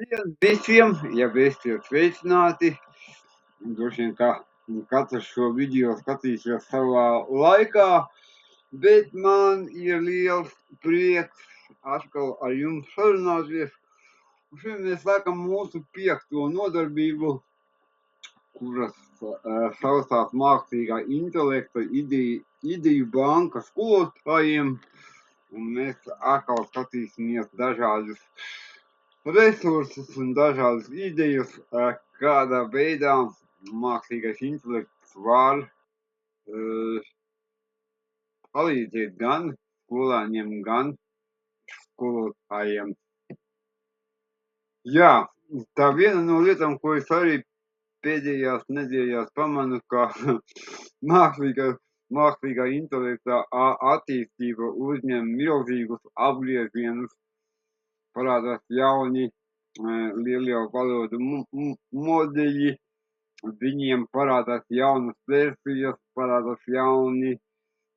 Labdien visiem, ja esiet sveicināti. Droši vien, ka katrs šo video skatīsies savā laikā, bet man ir liels prieks atkal ar jums sarunāties. Šodien mēs sākam mūsu 5. nodarbību, kuras saucās mākslīgā intelekta ideju banka skolotājiem. Un mēs atkal skatīsimies dažādus resursus un dažādas idejas, kādā veidā mākslīgais intelekts var palīdzēt gan skolēniem, gan skolotājiem. Jā, tā viena no lietām, ko es arī pēdējās nedēļās pamanu, ka mākslīgā intelekta attīstība uzņem milzīgus apgriezienus, parādās jauni lielie valodu modeļi, viņiem parādās jaunas versijas, parādās jauni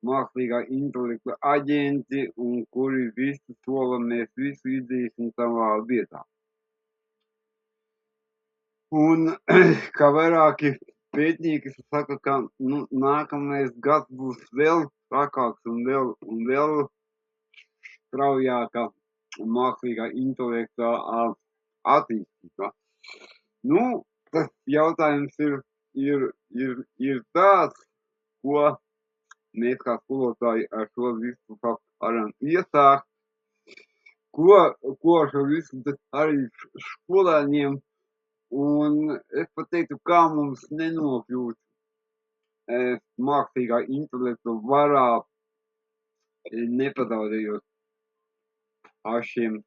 mākslīgā intelekta aģenti, un kuri visu sola mēs visu izdarīsim savā vietā. Un kā vairāki pētnieki saka, ka nākamais gads būs vēl trakāks un vēl straujāka mākslīgā intelekta attīstība. Tas jautājums ir tāds, ko mēs kā skolotāji ar šo visu varam iesākt, ko ar šo visu arī skolēniem, un es pat teiktu, kā mums nenokļūt mākslīgā intelekta varā, nepazaudējot pašiem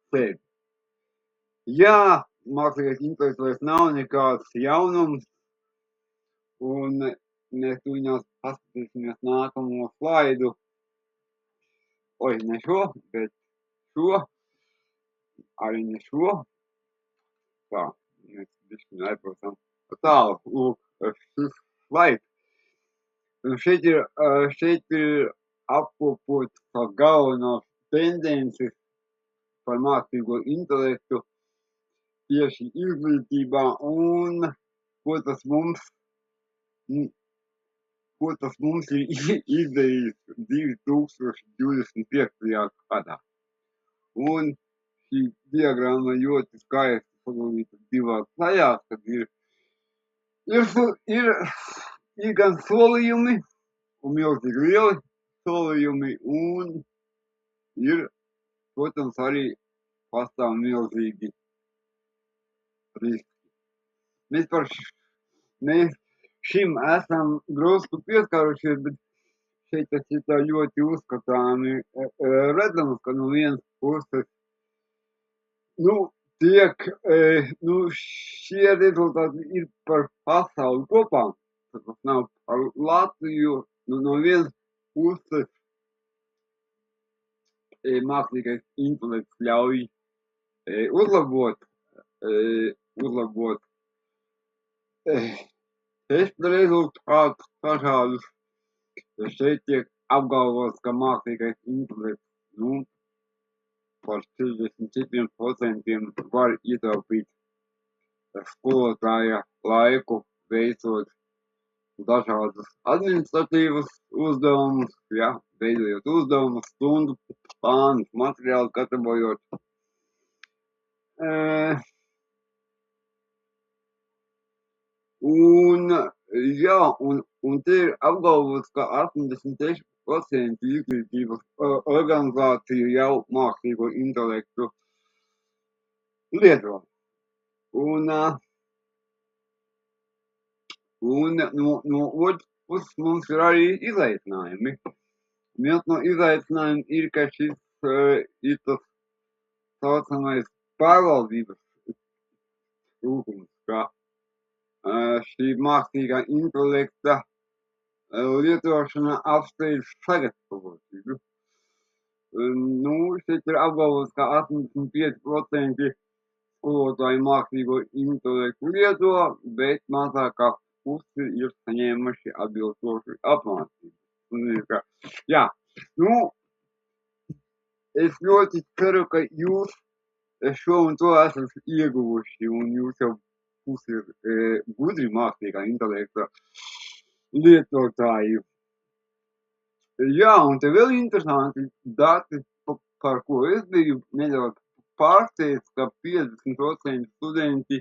sevi. Jā, mākslīgais intelekts vairs nav nekāds jaunums, un mēs tuņās paskatīsimies nākamo slaidu. Ne šo, bet šo, arī ne šo. Tā, mēs bišķiņ aizbraucam tālu. Lūk, šis slaids. Un šeit ir apkopot galvenās tendences par mākslīgo intelektu tieši izglītībā, un ko tas mums ir izdarījis 2025. gadā. Un šī diagramma ļoti skaisti sadalīta divās daļās, kad ir gan solījumi, un milzīgi lieli solījumi, un ir, protams, arī pastāv milzīgi riski. Mēs šim esam drusku pieskārušies, bet šeit tas ir tā ļoti uzskatāmi redzams, ka no vienas puses šie rezultāti ir par pasauli kopā, tas nav par Latviju, no vienas puses mākslīgais intelekts ļauj uzlabot testa rezultātus dažādus. Šeit tiek apgalvots, ka mākslīgais intelekts par 44% var ietaupīt skolotāja laiku, veicot dažādus administratīvus uzdevumus, veidojot uzdevumus, stundu plānus, materiālu gatavojot. Un te ir apgalvots, ka 86% izglītības organizāciju jau mākslīgo intelektu lieto. Un no otras puses mums ir arī izaicinājumi. Viens no izaicinājumiem ir, ka šis ir tas saucamais pārvaldības trūkums, ka šī mākslīgā intelekta lietošana apsteidz sagatavotību. Šeit ir apgalvots, ka 85% skolotāji mākslīgo intelektu lieto, bet mazākā pusi ir saņēmuši atbilstoši apmācību. Es ļoti ceru, ka jūs es šo un to esat ieguvuši, un jūs jau pusi ir gudri mākslīgā intelekta lietotāji. Jā, un te vēl interesanti dati, par ko es biju nedaudz pārsteigts, ka 50% studenti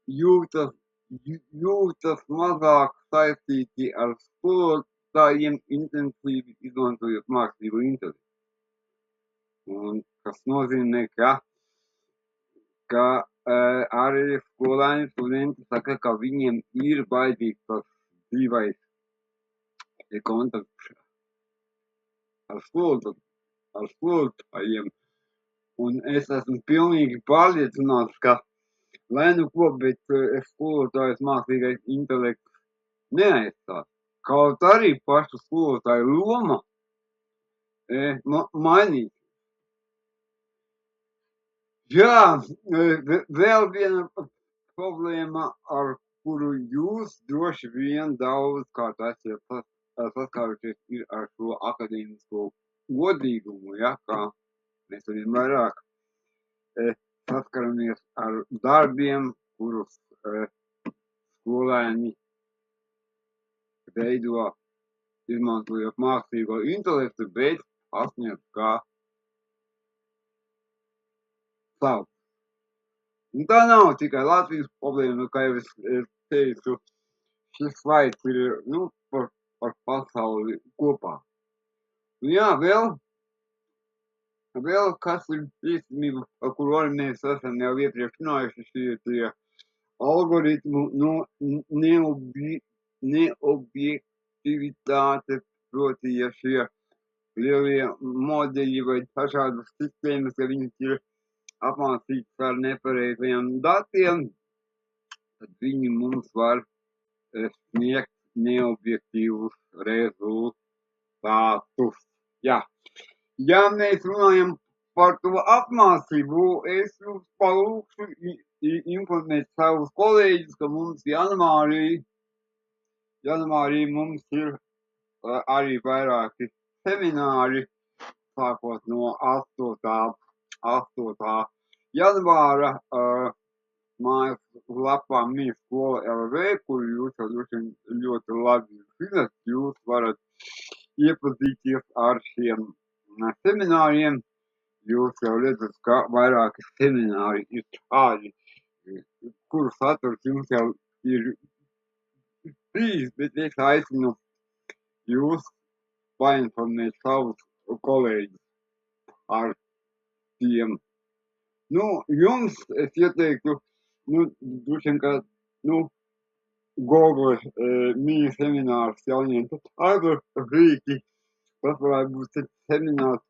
jūtas mazāk saistīti ar skolotājiem, intensīvi izmantojot mākslīgo intelektu. Un kas nozīmē, ka arī skolēni studenti saka, ka viņiem ir baidīgs tas dzīvais kontakts ar skolotājiem. Un es esmu pilnīgi pārliecināts, ka lai nu ko, bet skolotājs mākslīgais intelekts neaizstās. Kaut arī pašu skolotāju loma mainīt. Jā, vēl viena problēma, ar kuru jūs droši vien daudzkārt esat saskārušies, ir ar šo akadēmisko godīgumu, ja, kā mēs arvien vairāk saskaramies ar darbiem, kurus skolēni veido izmantojot mākslīgo intelektu, bet pasniedz kā savu. Un tā nav tikai Latvijas problēma, kā jau es teicu, šis slaids ir, par pasauli kopā. Un jā, vēl kas ir īstenība, par kuru arī mēs esam jau iepriekš runājuši, šie tie algoritmu neobjektivitāte, proti, ja šie lielie modeļi vai dažādas sistēmas, ja viņas ir apmācītas ar nepareizajiem datiem, tad viņi mums var sniegt neobjektīvus rezultātus. Jā. Ja mēs runājam par to apmācību, es jums palūkšu informēt savus kolēģus, ka mums janvārī mums ir arī vairāki semināri, sākot no 8. janvāra mājaslapā Mīskola LV, kuru jūs jau ļoti labi zinat, jūs varat iepazīties ar šiem semināriem. Jūs jau redzat, ka vairāki semināri ir tādi, kuru saturs jums jau ir bijis, bet es aicinu jūs painformēt savus kolēģus ar tiem. Jums es ieteiktu, droši vien, ka, Google mini seminārs jauniem rīki, tas varētu būt seminārs,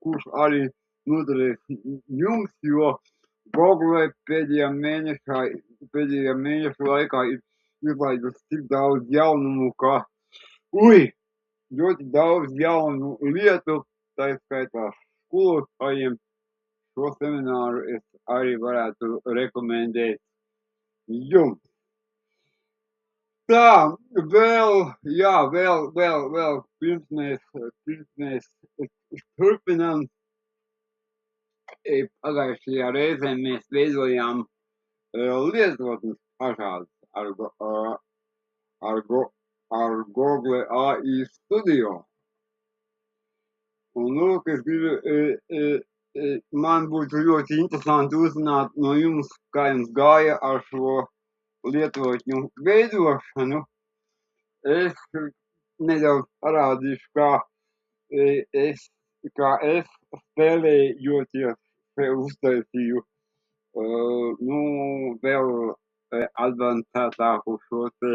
kurš arī noderēs jums, jo Google pēdējā mēneša laikā ir izlaidus tik daudz jaunumu, ka ļoti daudz jaunu lietu, tā skaitā skolotājiem. Šo semināru es arī varētu rekomendēt jums. Tā, vēl, pirms mēs turpinām, pagājušajā reizē mēs veidojām lietotnes dažādas ar Google AI Studio. Un lūk, es gribu, man būtu ļoti interesanti uzzināt no jums, kā jums gāja ar šo lietotņu veidošanu. Es nedaudz parādīšu, kā es spēlējoties uztaisīju vēl advancētāku šo te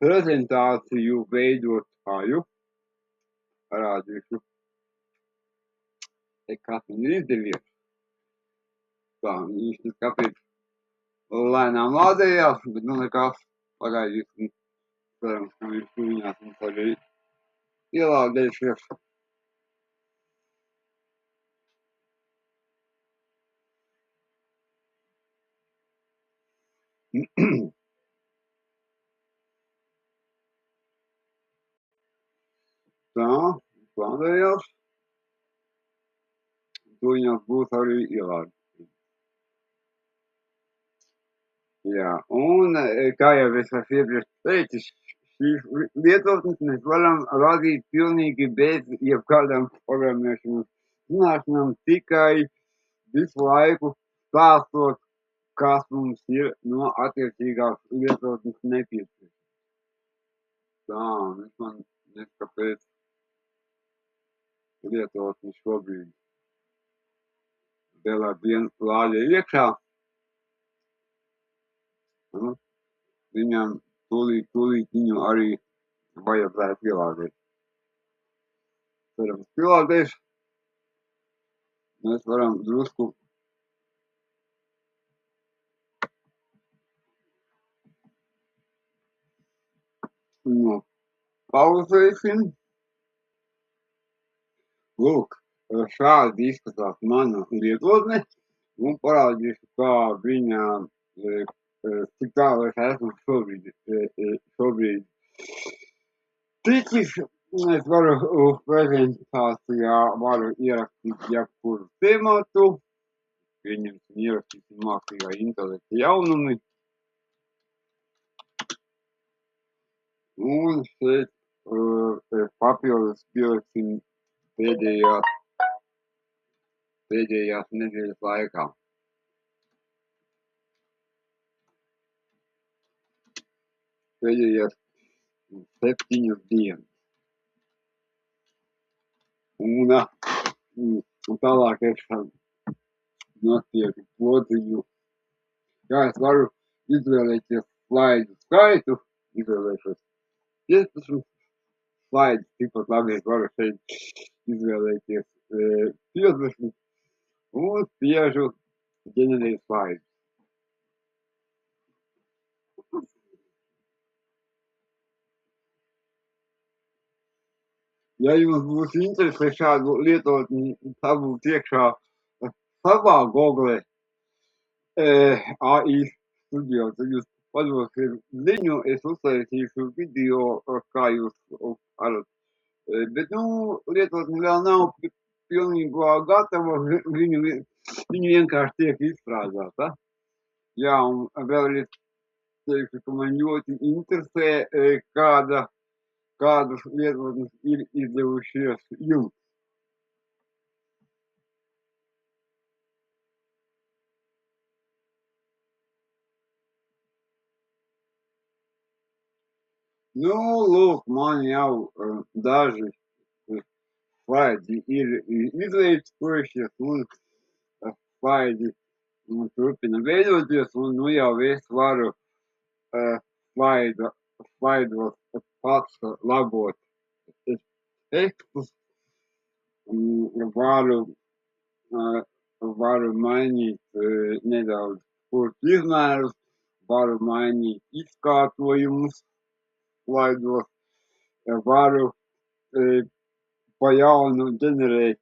prezentāciju veidotāju. Parādīšu, kas man ir izdevies. Tā, īsti kāpēc lēnām lādējās, bet nekas pagaidīsim. Cerams, ka viņš tuviņās mums arī ielādēsies. Tā, lādējās. viņās būs arī ielādētas. Jā, un kā jau es esmu iepriekš teicis, šīs lietotnes mēs varam radīt pilnīgi bez jebkādām programmēšanas zināšanām, tikai visu laiku stāstot, kas mums ir no attiecīgās lietotnes nepieciešams. Tā, es man neskapēc lietotni šobrīd vēl ar vienu lāļa iekšā. Viņam tūlīt viņu arī vajadzētu pielādēt. Cerams, pielādēs. Mēs varam drusku pauzēsim. Lūk, šādi izskatās mana lietotne. Un parādīšu, kā viņa, cik tālu es esmu šobrīd ticis. Es varu prezentācijā ierakstīt jebkuru tematu. Pieņemsim, ierakstīsim mākslīgā intelekta jaunumi. Un šeit papildus pieliksim pēdējās nedēļas laikā. Pēdējās 7 dienas. Un tālāk es notieku podziņu. Jā, es varu izvēlēties slaidu skaitu, izvēlēšos 15 slaidus, tikpat labi es varu šeit izvēlēties 50 un spiežu ģenerēt slaidus. Ja jums būs interese šādu lietotni dabūt iekšā savā Google AI studio, tad jūs padosiet ziņu, es uztaisīšu video, kā jūs varat. Bet, lietotni vēl nav pilnībā gatava, viņu vienkārši tiek izstrādāta. Jā, un vēl es teikšu, ka man ļoti interesē, kādas lietotnes ir izdevušies jums. Lūk, man jau daži slaidi ir izveidojušies un slaidi turpina veidoties, un jau es varu slaidos pats labot tekstus, varu mainīt nedaudz kursu izmērus, varu mainīt izkārtojumus slaidos, varu pa jaunu ģenerēt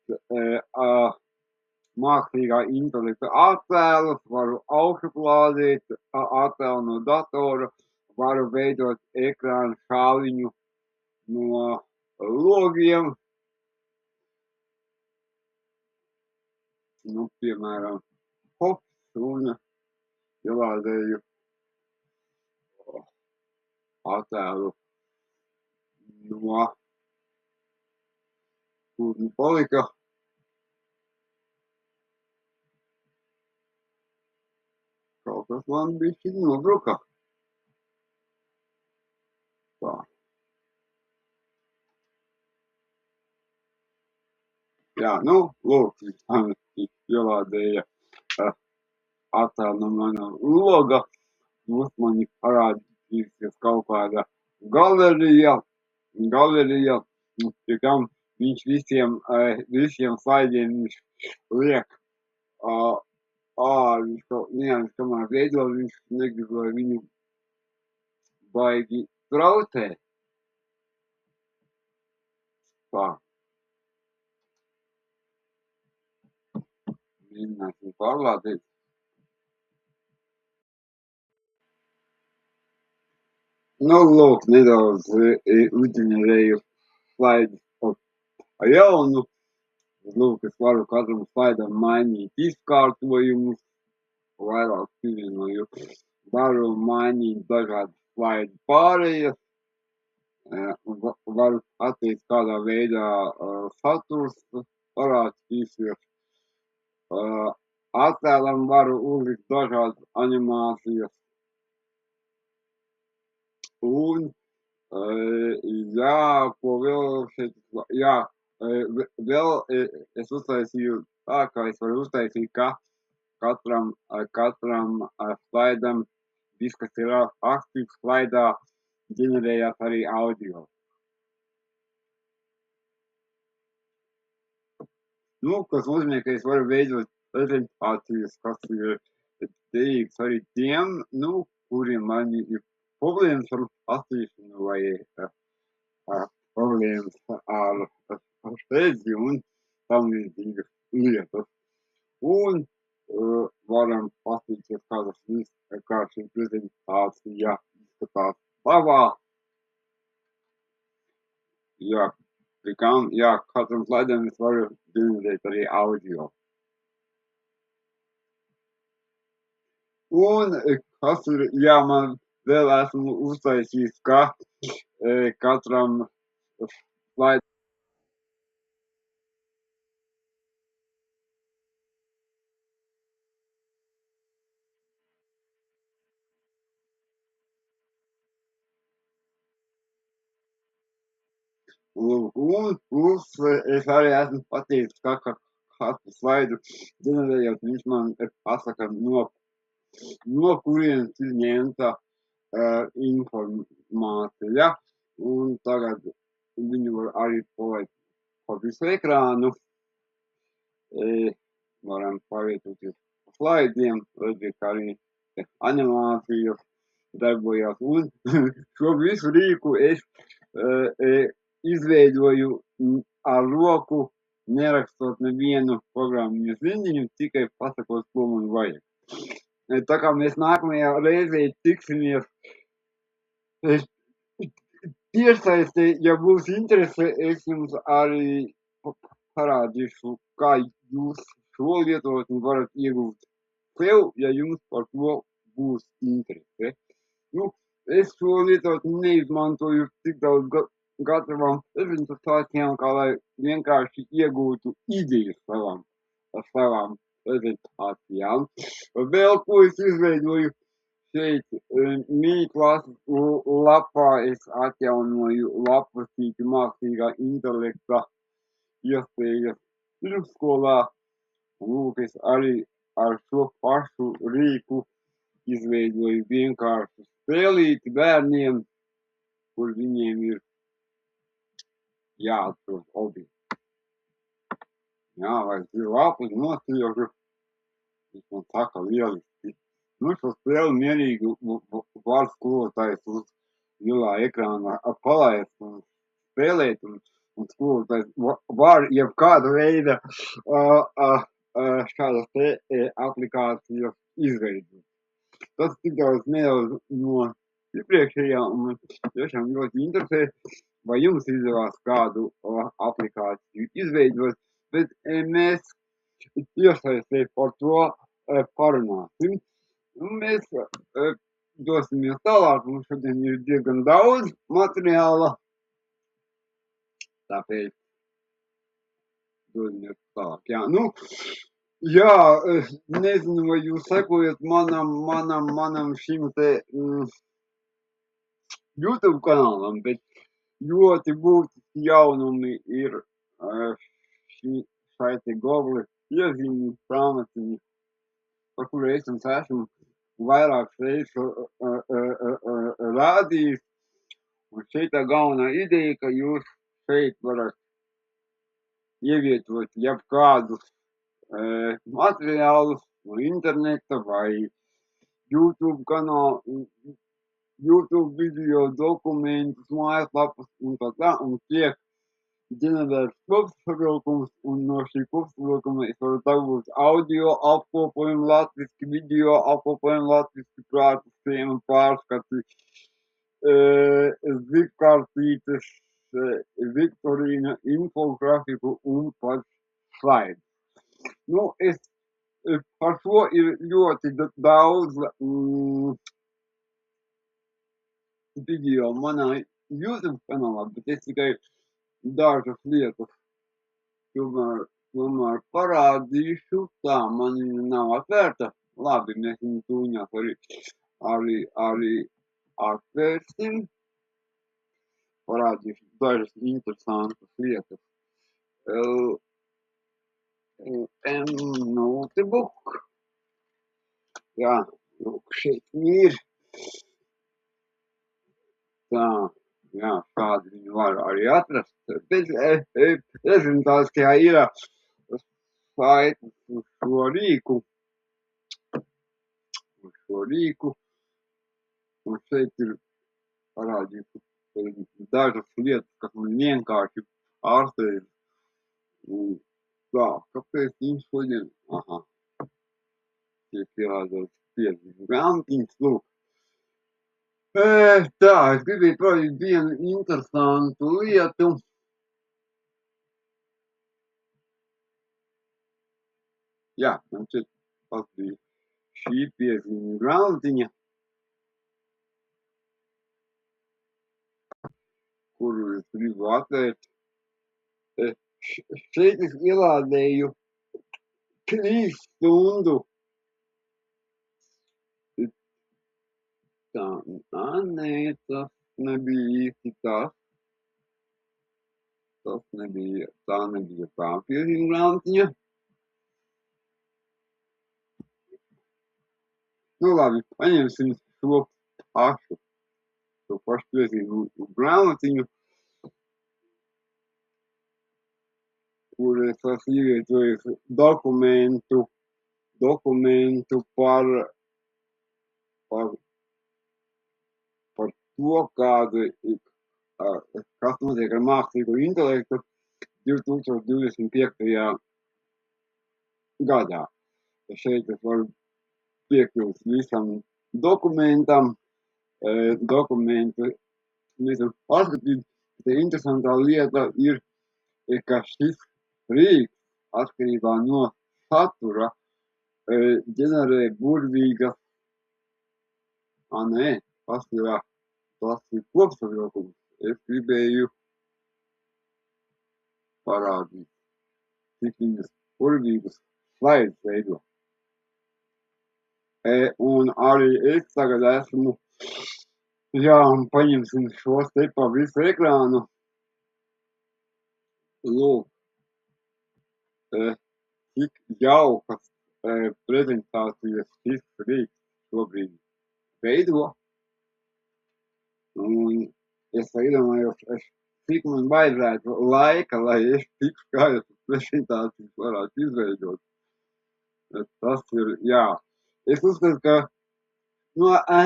mākslīgā intelekta attēlus, varu augšuplādēt attēlu no datora, varu veidot ekrānu šāviņu no logiem. Piemēram, hops, un ielādēju attēlu no, kur palika. Kaut kas man bišķi nobruka. Tā. Jā, lūk, man ielādēja attēlu no mana loga. Mums man parādīsies kaut kāda galerija, pie kam viņš visiem slaidiem viņš liek viņš kaut kamēr veido, viņš negrib, lai viņu baigi traucē. Tā. Mēģināsim pārlādēt. Lūk, nedaudz uzģenerēju slaidus ar jaunu. Lūk, es varu katram slaidam mainīt izkārtojumus, vairāk pievienoju, varu mainīt dažādas slaidu pārējas, varu atteikt, kādā veidā saturs parādīsies. Attēlam varu uzlikt dažādas animācijas. Un, jā, ko vēl šeit, jā, vēl es uztaisīju tā, ka es varu uztaisīt, ka katram slaidam, viss, kas ir aktīvs slaidā, ģenerējās arī audio. Nu, kas nozīmē, ka es varu veidot prezentācijas, kas ir derīgs arī tiem, nu, kuriem man ir problēmas ar lasīšanu vai problēmas ar stēdzi un tam līdzīgas lietas. Un varam paskatīties, kā šī prezentācija izskatās labā. Jā, katram slaidam es varu ģenerēt arī audio. Un kas ir, jā, man vēl esmu uztaisījis, ka katram slaidam un plus es arī esmu pateicis, ka katru slaidu ģenerējot, viņš man pasaka, no kurienes ir ņemta informācija. Un tagad viņu var arī palaist pa visu ekrānu. Varam pavietoties pa slaidiem, redzēt, kā arī animācijas darbojās. Un šo visu rīku es izveidoju ar roku, nerakstot nevienu programmas rindiņu, tikai pasakot, ko man vajag. Tā kā mēs nākamajā reizē tiksimies tiešsaistē, ja būs interese, es jums arī parādīšu, kā jūs šo lietotni varat iegūt sev, ja jums par to būs interese. Nu, es šo lietotni neizmantoju tik daudz gatavām prezentācijām, kā lai vienkārši iegūtu idejas savām prezentācijām. Vēl ko es izveidoju šeit, mīklases lapā es atjaunoju lapusīti mākslīgā intelekta iespējas pirmsskolā. Lūk, es arī ar šo pašu rīku izveidoju vienkāršu spēlīti bērniem, kur viņiem ir jāatrod objekti. Jā, vai ir lapas nosiežu, viņš man saka lieliski. Nu, šo spēli mierīgi var skolotājs uz lielā ekrāna palaist un spēlēt, un skolotājs var jebkāda veida šādas te aplikācijas izveidot. Tas tik daudz nedaudz no iepriekšējā, un man tiešām ļoti interesē, vai jums izdevās kādu aplikāciju izveidot, bet mēs tiešsaistē par to parunāsim. Un mēs dosimies tālāk, mums šodien ir diezgan daudz materiāla, tāpēc dosimies tālāk. Jā, nu, jā, nezinu, vai jūs sekojat manam šim te YouTube kanālam, bet ļoti būtiski jaunumi ir šai te Google iezīmi grāmatiņi, par kuru es jums esmu vairākas reizes rādījis. Un šeit tā galvenā ideja, ka jūs šeit varat ievietot jebkādus materiālus no interneta vai YouTube kanālu, YouTube video dokumentus, mājaslapas un tā, un tiek ģenerēts kopsavilkums, un no šī kopsavilkuma es varu dabūt audio apkopojumu latviski, video apkopojumu latviski, prātu schēmu pārskati, zipkartītes, Viktorīna infografiku un pat slaidus. Nu, par šo ir ļoti daudz video manā YouTube kanālā, bet es tikai dažas lietas tomēr parādīšu. Tā, man viņa nav atvērta. Labi, mēs viņu tūņās arī atvērsim. Parādīšu dažas interesantas lietas. Notebook. Jā, lūk, šeit ir. Tā, jā, šādi viņu var arī atrast. Bet prezentācijā ir saites uz šo rīku. Un šeit ir parādīts dažas lietas, kas man vienkārši ārstējas. Tā, kāpēc viņš šodien? Aha. Tiek ielādēts piezīmes grāmatiņas, lūk. Tā, es gribēju parādīt vienu interesantu lietu. Jā, man šeit bija šī piezīmes grāmatiņa, kuru es gribu atvērt. Šeit es ielādēju 3 stundu. Tā, nē, tas nebija īsti tas. Tā nebija tā piezīmes grāmatiņa. Nu labi, paņemsim šo pašu piezīmes grāmatiņu, kur es esmu ievietojis dokumentu par to, kas notiek ar mākslīgo intelektu 2025. gadā. Šeit es varu piekļūt visam dokumentam, dokumentu visam paskatīt. Te interesantā lieta ir, ka šis rīks atkarībā no satura ģenerē burvīgas, tas ir kopsavilkums. Es gribēju parādīt, cik viņas burvīgas slaidus veido. Un arī es tagad esmu, jā, un paņemsim šos te pa visu ekrānu. Lūk, cik jaukas prezentācijas šis rīks šobrīd veido. Un es iedomājos, cik man vajadzētu laika, lai es tik skaidrs prezentācijas varētu izveidot. Tas ir, jā. Es uzskatu, ka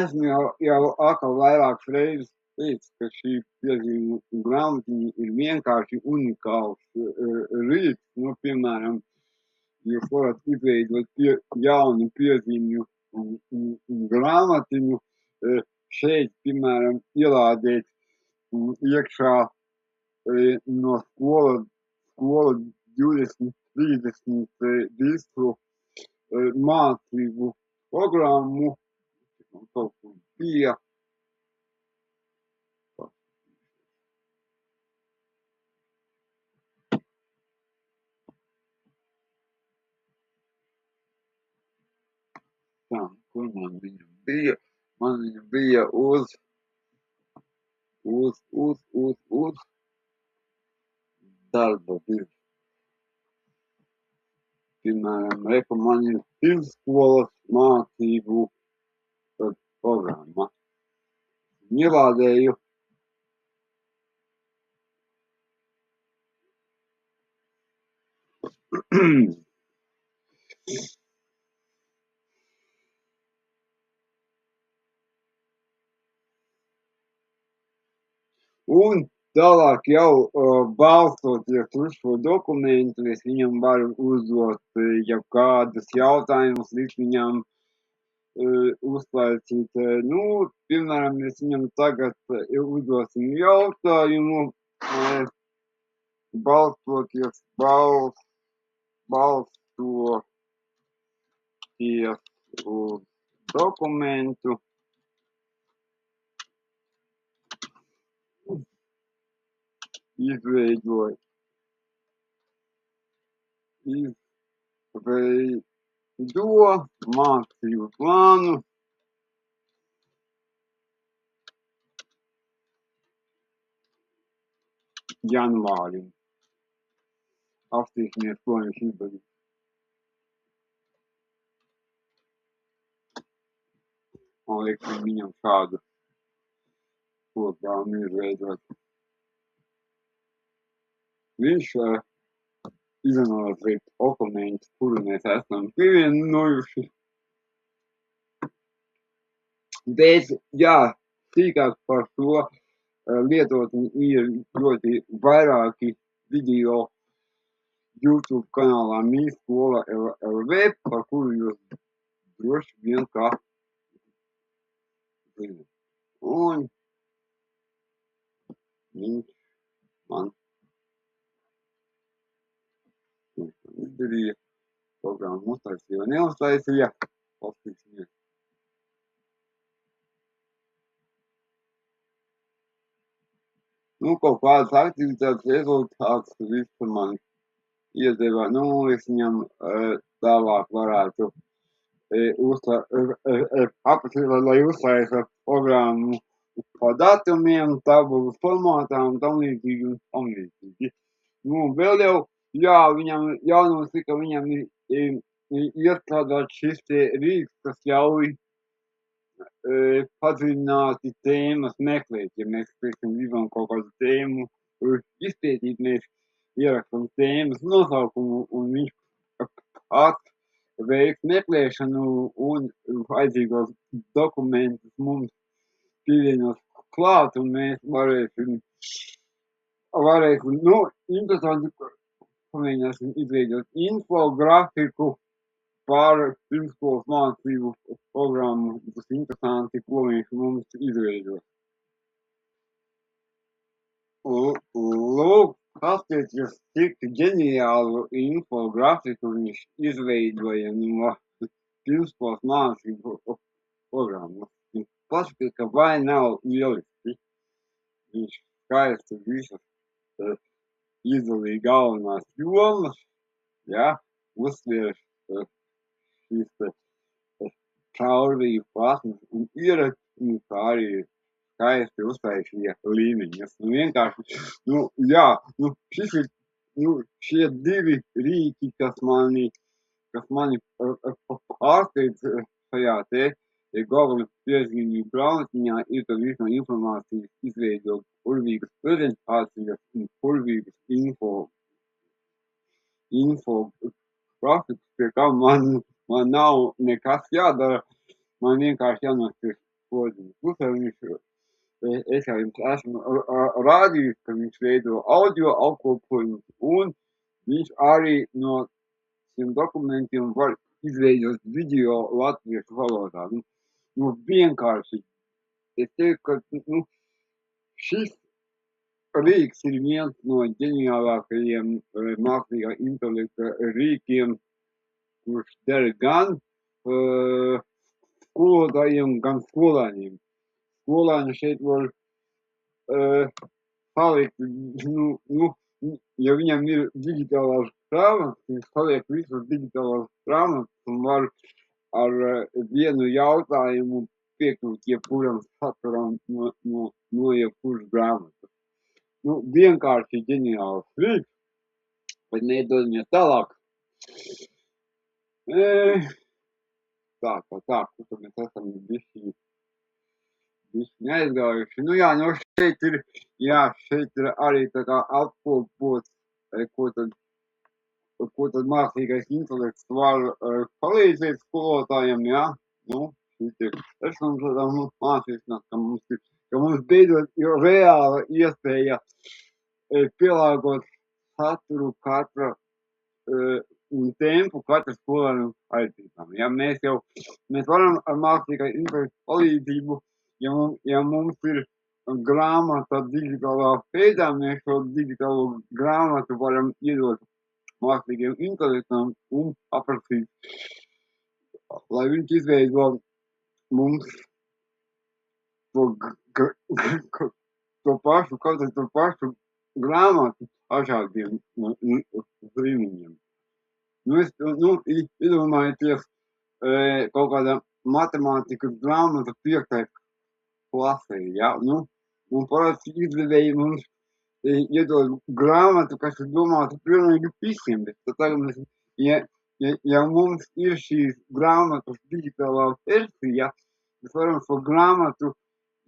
esmu jau atkal vairākas reizes teicis, ka šī piezīmes grāmatiņa ir vienkārši unikāls rīks. Piemēram, jūs varat izveidot jaunu piezīmju grāmatiņu, šeit, piemēram, ielādēt iekšā no skola 20-30 disku mācību programmu, kaut kur bija. Tā, kur man viņa bija? Man viņa bija uz darba biržu. Piemēram, man ir pirmsskolas mācību programma. Ielādēju. Un tālāk jau balstoties uz šo dokumentu, es viņam varu uzdot jau kādus jautājumus, likt viņam uztaisīt. Piemēram, mēs viņam tagad uzdosim jautājumu, balstoties balstoties uz dokumentu izveido mācību plānu janvārim. Apstīsimies, ko viņš izdarīs. Man liekas, viņam šādu programmu izveidot. Viņš izanalizē dokumentus, kuru mēs esam pievienojuši. Bet, jā, sīkāk par šo lietotni ir ļoti vairāki video YouTube kanālā Mīskola LV, par kuru jūs droši vien kā zināt. Un viņš man izdarīja, programmu uztaisīja vai neuztaisīja. Paskatīsimies. Kaut kādas aktivitātes rezultāts visu man iedeva, es viņam tālāk varētu apsvērt, lai uztaisa programmu pa datumiem, tabulas formātā un tam līdzīgi. Vēl jau, jā, viņam jānosaka, viņam ir iestrādāt šis te rīks, kas ļauj padziļināti tēmas meklēt. Ja mēs, teiksim, gribam kaut kādu tēmu izpētīt, mēs ierakstam tēmas nosaukumu un viņš pats veiks meklēšanu un vajadzīgos dokumentus mums pievienot klāt un mēs varēsim interesanti pamēģināsim izveidot infografiku par pirmsskolas mācību programmu. Tas interesanti, ko viņš mums izveidos. Lūk, paskatieties, cik ģeniālu infografiku viņš izveidoja no pirmsskolas mācību programmas. Paskatieties, ka vai nav lieliski. Viņš skaisti visas izdalīja galvenās jomas, ja, uzsver šīs caurvīju prasmes un ierakstījums, kā arī skaisti uztaisīja līmeņus. Vienkārši, šie divi rīki, kas mani pārsteidz šajā te Google piezīmju grāmatiņā, ir tad visno informācijas izveidot burvīgas prezentācijas un burvīgas infografikas, pie kā man nav nekas jādara, man vienkārši jānospiež podziņas. Es jau jums esmu rādījis, ka viņš veido audio apkopojumus un viņš arī no šiem dokumentiem var izveidot video latviešu valodā. Vienkārši. Es teiktu, ka šis rīks ir viens no ģeniālākajiem mākslīgā intelekta rīkiem, kurš der gan skolotājiem, gan skolēniem. Skolēni šeit var salikt, ja viņam ir digitālās grāmatas, viņš saliek visas digitālās grāmatas un var ar vienu jautājumu piekļūt jebkuram saturam no jebkuras grāmatas. Vienkārši ģeniāls rīks, bet nedodamies tālāk. Tā, kur mēs esam bišķi neaizgājuši. Šeit ir arī tā kā apkopots, ko tad mākslīgais intelekts var palīdzēt skolotājiem, jā. Es mums varam mācīšanās, ka mums beidzot ir reāla iespēja pielāgot saturu katra un tempu katra skolēnam vajadzībām. Ja mēs varam ar mākslīgā intelekta palīdzību, ja mums ir grāmata digitālā veidā, mēs šo digitālo grāmatu varam iedot mākslīgiem intelektam un aprakstīt, lai viņš izveido mums to, to pašu, kaut vai to pašu grāmatu dažādiem līmeņiem. Iedomājieties, kaut kāda matemātikas grāmata 5. klasē, ja, un parasti izdevēji mums iedod grāmatu, kas ir domāta pilnīgi visiem, bet tagad mēs, ja mums ir šīs grāmatas digitālā versija, mēs varam šo grāmatu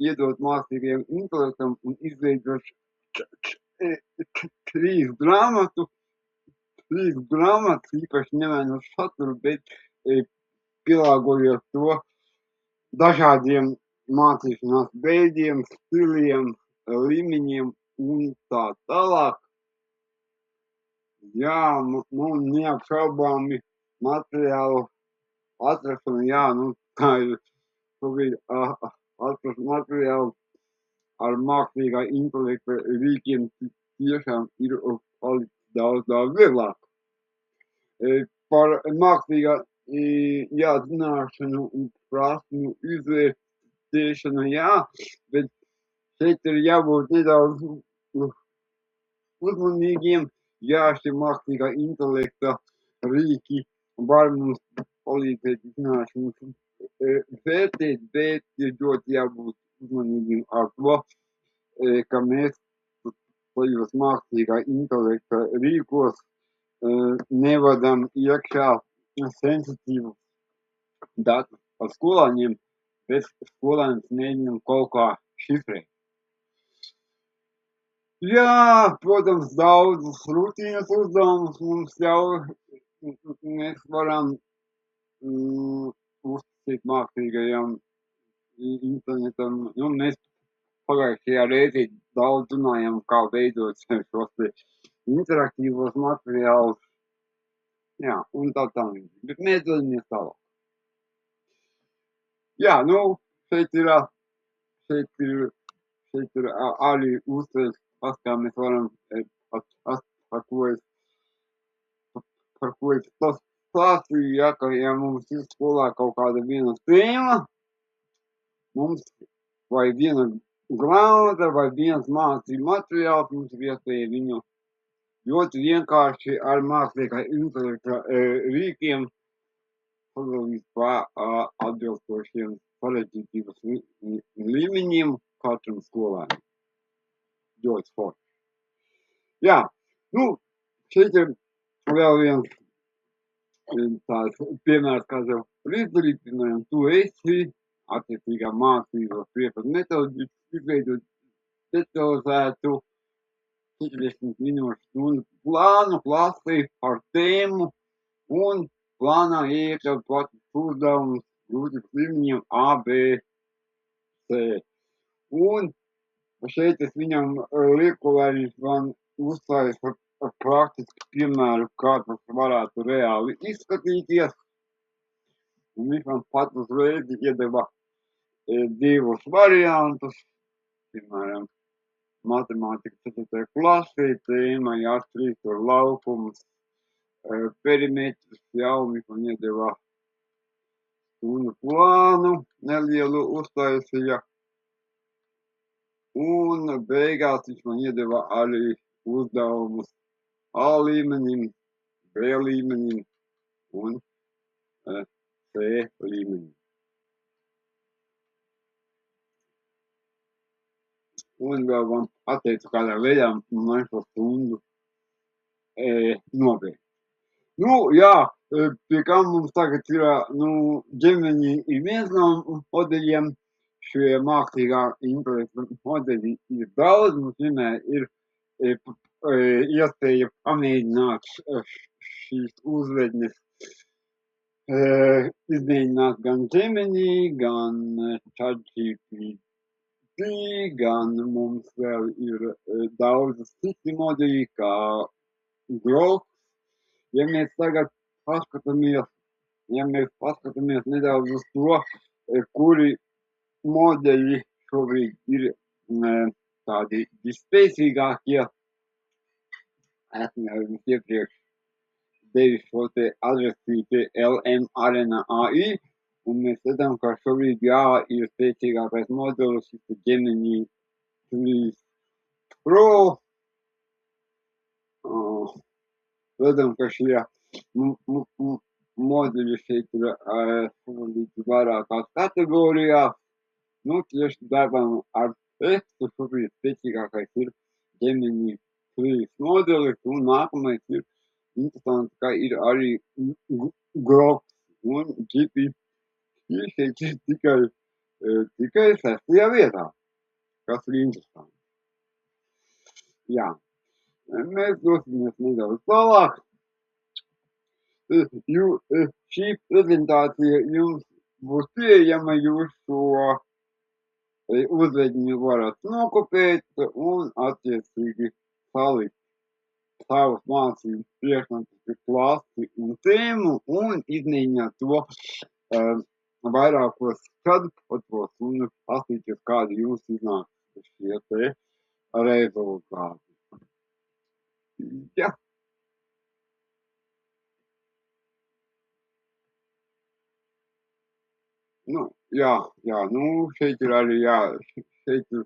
iedot mākslīgajam intelektam un izveidot 3 grāmatas, īpaši nemainot saturu, bet pielāgojot to dažādiem mācīšanās veidiem, stiliem, līmeņiem un tā tālāk. Jā, neapšaubāmi materiālu atrašana, jā, tā ir šobrīd atrast materiālu ar mākslīgā intelekta rīkiem tiešām ir daudz vieglāk. Par mākslīgā zināšanu un prasmu izvērtēšanu, jā, bet šeit ir jābūt nedaudz uzmanīgiem, jā, šie mākslīgā intelekta rīki var mums palīdzēt zināšanas vērtēt, bet ir ļoti jābūt uzmanīgiem ar to, ka mēs tajos mākslīgā intelekta rīkos nevadam iekšā sensitīvus datus par skolāņiem, bet skolēns mēģinam kaut kā šifrēt. Jā, protams, daudzus rutīnas uzdevumus mums ļauj, mēs varam uzticēt mākslīgajam internetam. Mēs pagājušajā reizē daudz runājam, kā veidot šos interaktīvos materiālus, jā, un tā tālāk, bet mēs dodamies tālāk. Jā, šeit ir arī uzsvērts, kā mēs varam, par ko es stāstīju, ja, ka ja mums ir skolā kaut kāda viena tēma, mums vai viena grāmata vai viens mācību materiāls, mums ir iespēja viņu ļoti vienkārši ar mākslīgā intelekta rīkiem sadalīt pa atbilstošiem sarežģītības līmeņiem katram skolēnam. Ļoti forši. Jā, šeit ir vēl viens tāds piemērs, kā jau izdarīt, piemēram, tu esi attiecīgā mācības priekšmetu metodi izveidot detalizētu 40 minūšu stundu plānu klasē par tēmu un plānā iekļaut platus uzdevumus grūtības līmeņiem A, B, C. Un šeit es viņam lieku, lai viņš man uzstājas ar praktisku piemēru, kā tas varētu reāli izskatīties. Un viņš man pat uzreiz iedeva 2 variantus, piemēram, matemātika 4. klasē, tēma jāstrīd ar laukumus, perimetrus, jā, un viņš man iedeva stundu plānu, nelielu uztaisīja, un beigās viņš man iedeva arī uzdevumus A līmenim, B līmenim un C līmenim. Un vēl man pateicu, kādā veidā man šo stundu nobeigt. Jā, pie kā mums tagad ir, Gemini ir viens no modeļiem, šie mākslīgā intelekta modeļi ir daudz, mums vienmēr ir iespēja pamēģināt šīs uzvednes, izmēģināt gan Gemini, gan ChatGPT, gan mums vēl ir daudz citi modeļi, kā Grok. Ja mēs tagad paskatāmies nedaudz uz to, kuri modeļi šobrīd ir tādi visspēcīgākie, esmu jau jums iepriekš devis šo te adresīti LM Arena AI, un mēs redzam, ka šobrīd jā, ir spēcīgākais modelis, šis Gemini 3 Pro. Redzam, ka šie modeļi šeit ir sadalīti vairākās kategorijās. Nu, tieši darbam ar tekstu šobrīd spēcīgākais ir Gemini 3 modelis, un nākamais ir interesanti, ka ir arī Grok un GPT šeit ir tikai 6. vietā, kas ir interesanti. Jā, mēs dosimies nedaudz tālāk. Šī prezentācija jums būs pieejama, jūs šo uzvedņu varat nokopēt un attiecīgi salikt savus mācību priekšmetus, klasi un tēmu un izmēģināt to vairākos chatbotos un paskatīties, kādi jums iznāk šie te rezultāti. Jā. Nu, jā, nu, šeit ir arī, jā, šeit ir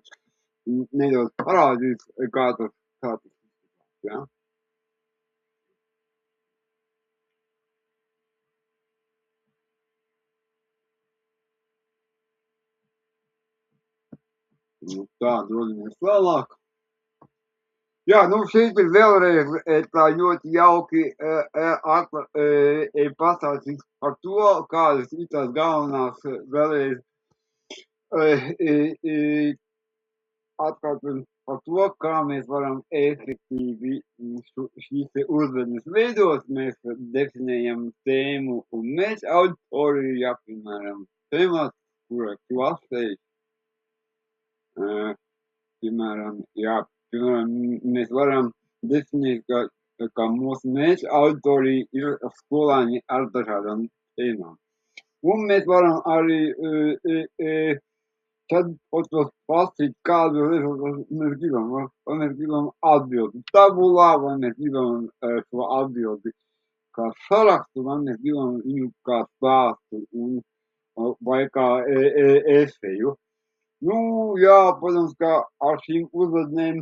nedaudz parādīts, kā tas izskatās, jā. Nu, tā, dodamies vēlāk. Jā, nu, šeit ir vēlreiz tā ļoti jauki pastāstīt par to, kādas ir tās galvenās vēlreiz atkārtot par to, kā mēs varam efektīvi šīs te uzvednes veidot. Mēs definējam tēmu un mēs auditoriju, ja, piemēram, tēmas, kura klasei, piemēram, jā, mēs varam definēt, ka mūsu mērķa auditorija ir skolāņi ar dažādām tēmām. Un mēs varam arī tad pasīt, kādu rezultātu mēs gribam. Vai mēs gribam atbildi tabulā, vai mēs gribam šo atbildi kā sarakstu, vai mēs gribam viņu kā stāstu vai kā eseju. Nu, jā, protams, ka ar šīm uzvednēm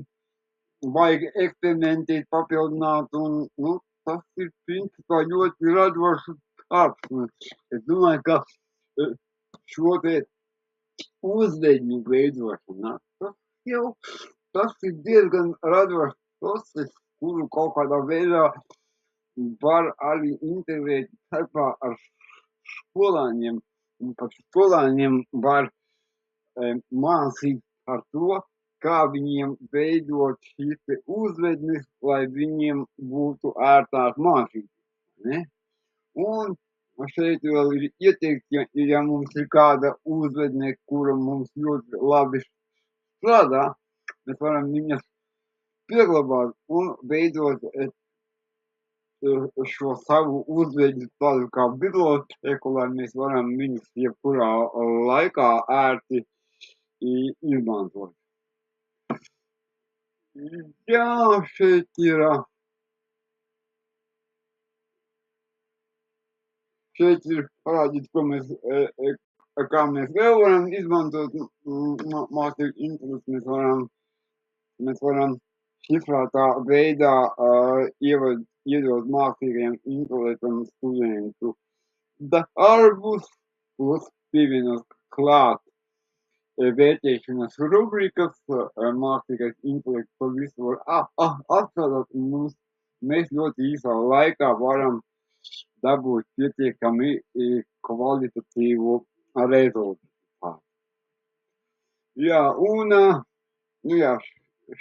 vajag eksperimentēt, papildināt, un, nu, tas ir principā ļoti radošs darbs. Es domāju, ka šo te uzvedņu veidošana, tas ir diezgan radošs process, kuru kaut kādā veidā var arī integrēt starpā ar skolāņiem, un pat skolāņiem var mācīt par to, kā viņiem veidot šīs uzvednes, lai viņiem būtu ērtāk mācīt, ne? Un šeit vēl ir ieteikti, ja mums ir kāda uzvedne, kura mums ļoti labi strādā, mēs varam viņas pieglabāt un veidot šo savu uzvedņu tādu kā biblioteku, lai mēs varam viņus jebkurā laikā ērti izmantot. Jā, šeit ir parādīts, kā mēs vēl varam izmantot mākslīgu intelektu. Mēs varam šifrētā veidā iedot mākslīgajam intelektam studentu darbus, plus pievienot klāt vērtēšanas rubrikas, mākslīgais intelekts par visu var atstrādāt, un mēs ļoti īsā laikā varam dabūt pietiekami kvalitatīvu rezultātu. Jā, un, nu jā,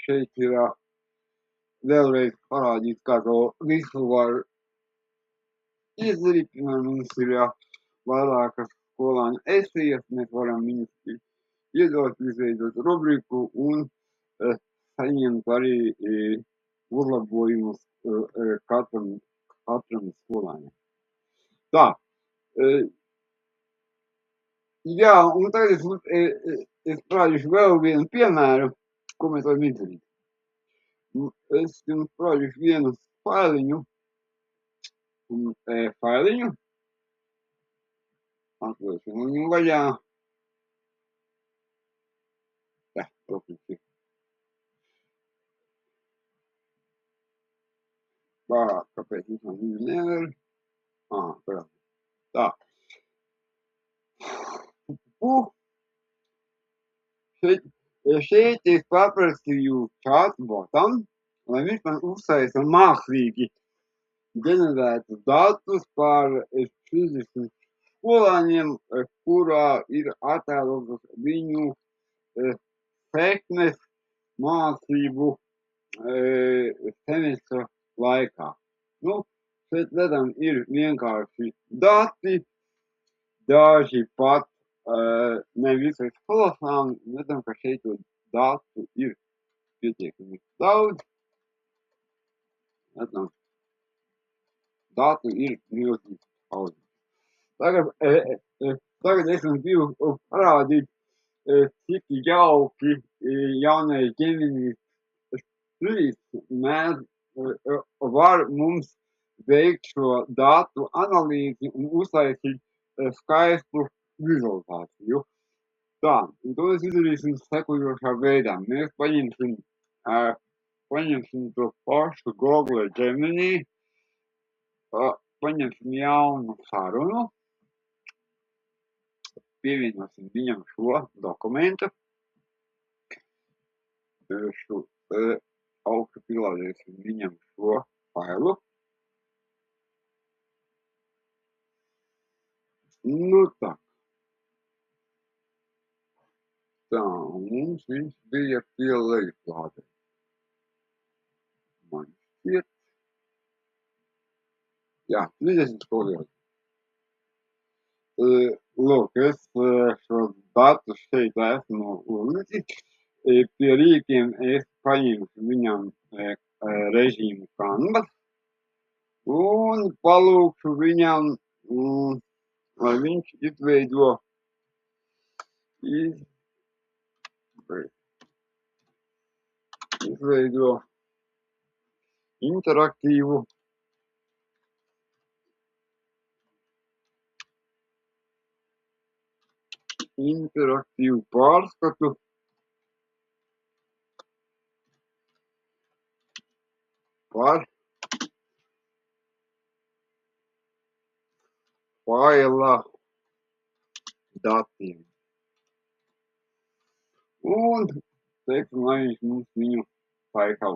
šeit ir vēlreiz parādīts, kā to visu var izdarīt. Mums ir vairākas skolāņu esejas, mēs varam viņus iedot, izveidot rubriku un saņemt arī uzlabojumus katram skolāņam. Tā. Jā, un tagad es parādīšu vēl vienu piemēru, ko mēs varam izdarīt. Es jums parādīšu vienu failiņu, failiņu. Atklāsim viņu vaļā. Tā, topīgi. Kāpēc vismaz viņu nevar? Tā. Šeit es paprasīju chatbotam, lai viņš man uztaisa mākslīgi ģenerētus datus par fiziskiem skolāņiem, kurā ir attēlotas viņu sekmes mācību semestra laikā. Šeit redzam ir vienkārši dati, daži pat ne visai skolām, redzam, ka šeit to datu ir pietiekami daudz. Redzam, datu ir milzīgi daudz. Tagad es jums gribu parādīt, cik jauki jaunais Gemini 3 var mums veikt šo datu analīzi un uztaisīt skaistu vizualizāciju. Tā, un to mēs izdarīsim sekojošā veidā. Mēs paņemsim to pašu Google Gemini, paņemsim jaunu sarunu, pievienosim viņam šo dokumentu, augšu pielādēsim viņam šo failu. Tā. Tā, un mums viņš bija pie lejuplādē. Man šķiet. Jā, 30 folijas. Lūk, es šos datus šeit esmu uzlicis. Pie rīkiem es paņemšu viņam režīmu Canvas un palūkšu viņam, lai viņš izveido interaktīvu pārskatu par faila datiem. Un teiksim, lai viņš mums viņu paikal.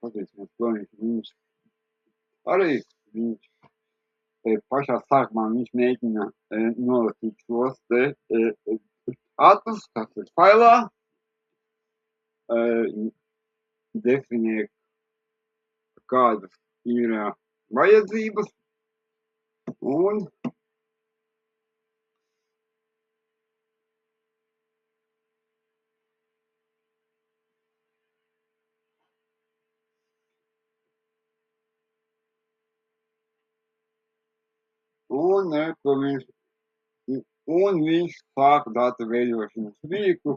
Pateicams, ko viņš arī pašā sākumā viņš mēģina nolasīt šos te datus, kas ir failā, definē, kādas ir vajadzības, un viņš sāk datu veidošanas rīku,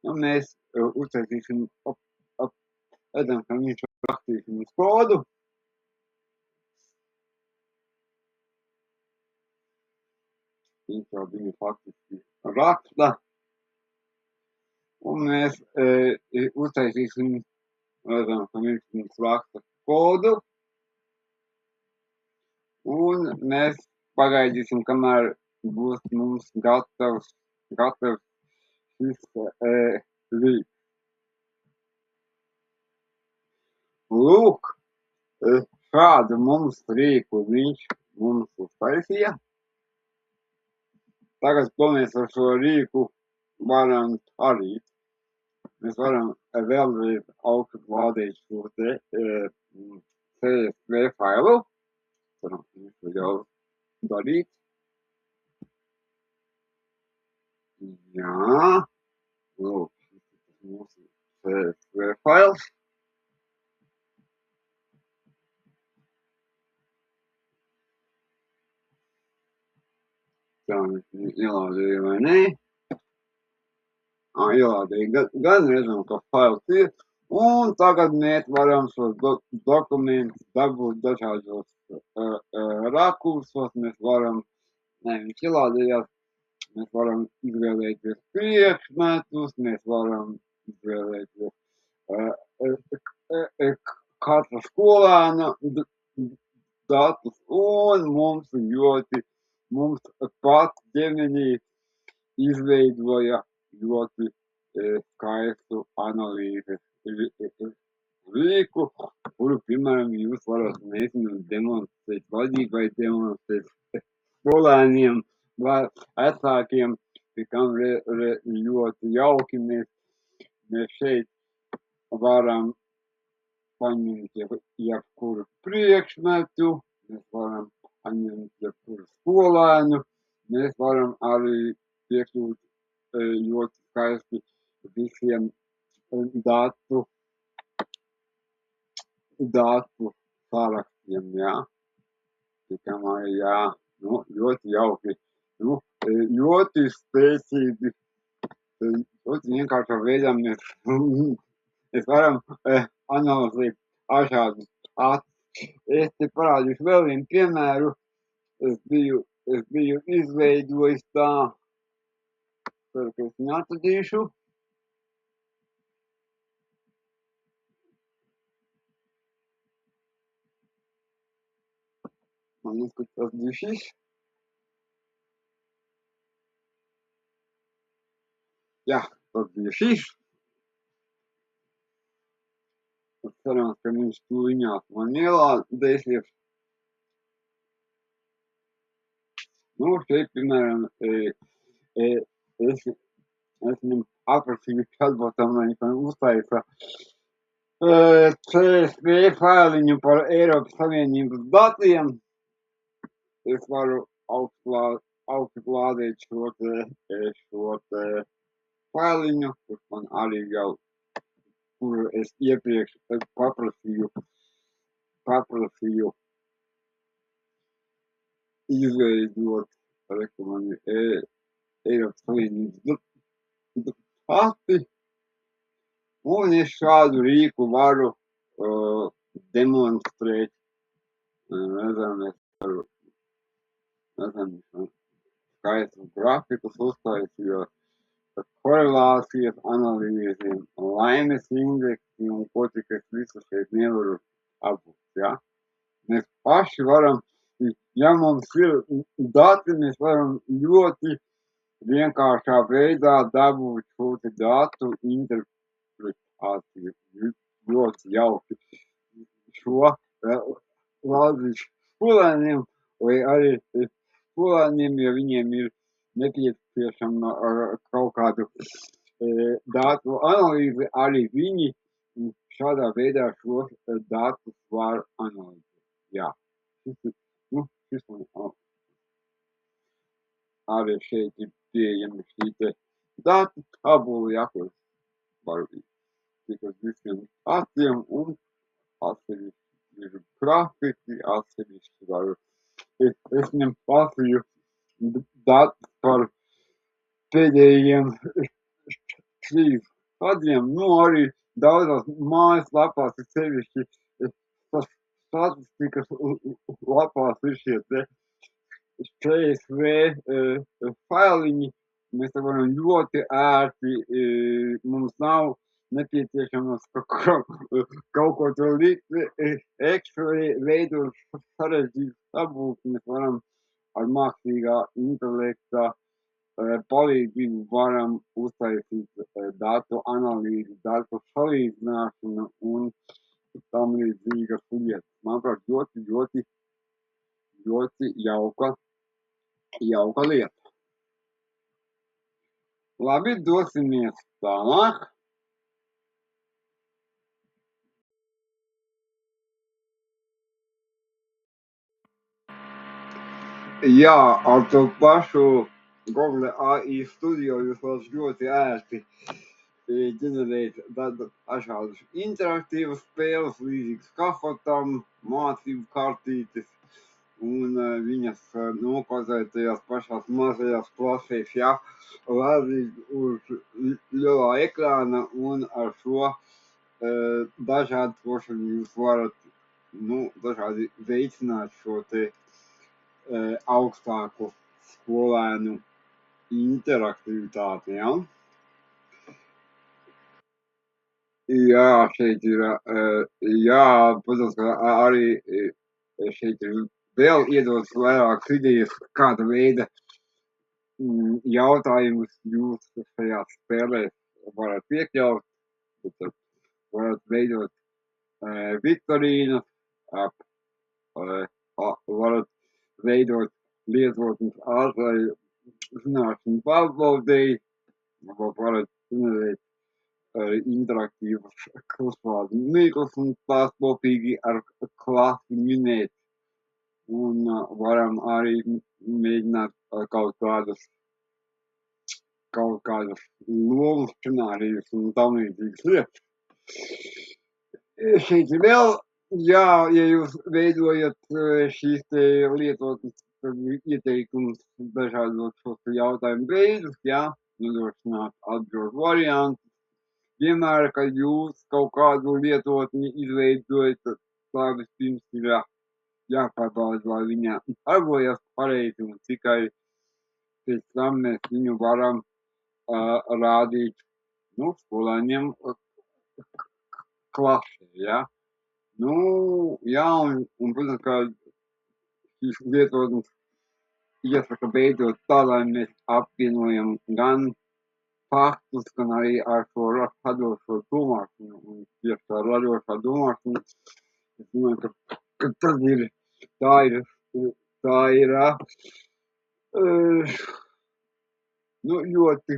un mēs uztaisīsim, redzam, ka viņš rakstīs mums kodu. Viņš jau viņu faktiski raksta, un mēs uztaisīsim, redzam, ka viņš mums raksta kodu, un mēs pagaidīsim, kamēr būs mums gatavs šis rīks. Lūk, šādu mums rīku viņš mums uztaisīja. Tagad, ko mēs ar šo rīku varam darīt? Mēs varam vēlreiz augstu klādēt šo te CSV failu. Varam to jau darīt. Jā, lūk, šis ir mūsu CSV fails. Tā mēs viņu ielādēju vai ne? ielādēju, gan redzam, ka fails ir, un tagad mēs varam šos dokumentus dabūt dažādos rakursos, mēs varam, viņš ielādējās, mēs varam izvēlēties priekšmetus, mēs varam izvēlēties katra skolēna datus, un mums pat ģimenī izveidoja ļoti skaistu analīzes rīku, kuru, piemēram, jūs varat mēģināt demonstrēt vadībai, demonstrēt skolēniem vai vecākiem, kam ļoti jauki mēs šeit varam paņemt jebkuru priekšmetu, mēs varam paņemt jebkuru skolēnu, mēs varam arī piekļūt ļoti skaisti visiem datu sarakstiem, jā. Tikam arī, jā, ļoti jauki, ļoti spēcīgi, ļoti vienkāršā veidā mēs varam analizēt dažādus datus. Es te parādīšu vēl vienu piemēru. Es biju izveidojis tā, ceru, ka es viņu atradīšu. Man liekas, tas bija šis. Jā, tas bija šis. Cerams, ka viņš tūliņās man ielādēsies. Šeit, piemēram, es viņam aprakstīju chatbotam, viņš man uztaisa CSV failiņu par Eiropas Savienības datiem. Es varu augšuplādēt šo failiņu, kurš man arī jau, kuru es iepriekš paprasīju izveidot, Eiropas Savienības dati, un es šādu rīku varu demonstrēt. Es varu skaistu grafikus uztaisīt, korelācijas analīzi, laimes indeksi un ko tik es visu šeit nevaru apbūt, jā. Mēs paši varam, ja mums ir dati, mēs varam ļoti vienkāršā veidā dabūt šo datu interpretāciju. Ļoti jauki. Šo lādīšu skolēniem, vai arī skolēniem, ja viņiem ir nepieciešama kaut kādu datu analīzi, arī viņi šādā veidā šos datus var analizēt. Jā. Šis man arī šeit ir pieejami šī te datu tabula, jā, kur var tikai visiem datiem un atsevišķi ir grafiki, atsevišķi var. Es viņam pasīju datus par pēdējiem 3 gadiem, arī daudzās mājaslapās ir sevišķi statistikas lapās ir šie te CSV failiņi. Mēs te varam ļoti ērti, mums nav nepieciešams kaut ko tur likt, Excel veidot sarežģītas tabulas, mēs varam ar mākslīgā intelekta palīdzību varam uztaisīt datu analīzi, datu salīdzināšanu un tam līdzīgas lietas. Manuprāt, ļoti jauka lieta. Labi, dosimies tālāk. Jā, ar to pašu Google AI Studio jūs varat ļoti ērti ģenerēt dažādas interaktīvas spēles, līdzīgas kahotam, mācību kartītes, un viņas nokazēt tajās pašās mazajās klasēs, ja, rādīt uz lielā ekrāna, un ar šo dažādi, protams, jūs varat, dažādi veicināt šo te augstāku skolēnu interaktivitāti, ja. Jā, šeit ir, jā, protams, ka arī šeit ir vēl iedotas vairākas idejas, kāda veida jautājumus jūs šajās spēlēs varat iekļaut. Tad varat veidot viktorīnas, varat veidot lietotnes ātrai zināšanu pārbaudēji, varat generēt interaktīvas klusvārdu mīklas un tās kopīgi ar klasi minēt. Un varam arī mēģināt kaut kādas lomu scenārijus un tam līdzīgas lietas. Šeit ir vēl, jā, ja jūs veidojat šīs te lietotnes, tad ieteikums dažādot šos jautājumu veidus, jā, nodrošināt atbilžu variantus. Vienmēr, kad jūs kaut kādu lietotni izveidojat, tā vispirms ir jāpārbauda, lai viņa darbojas pareizi, un tikai pēc tam mēs viņu varam rādīt, skolēniem klasē, ja. Jā, un protams, ka šīs lietotnes iesaka veidot tā, lai mēs apvienojam gan faktus, gan arī ar šo radošo domāšanu, un tieši ar radošā domāšanu, es domāju, ka tā ir ļoti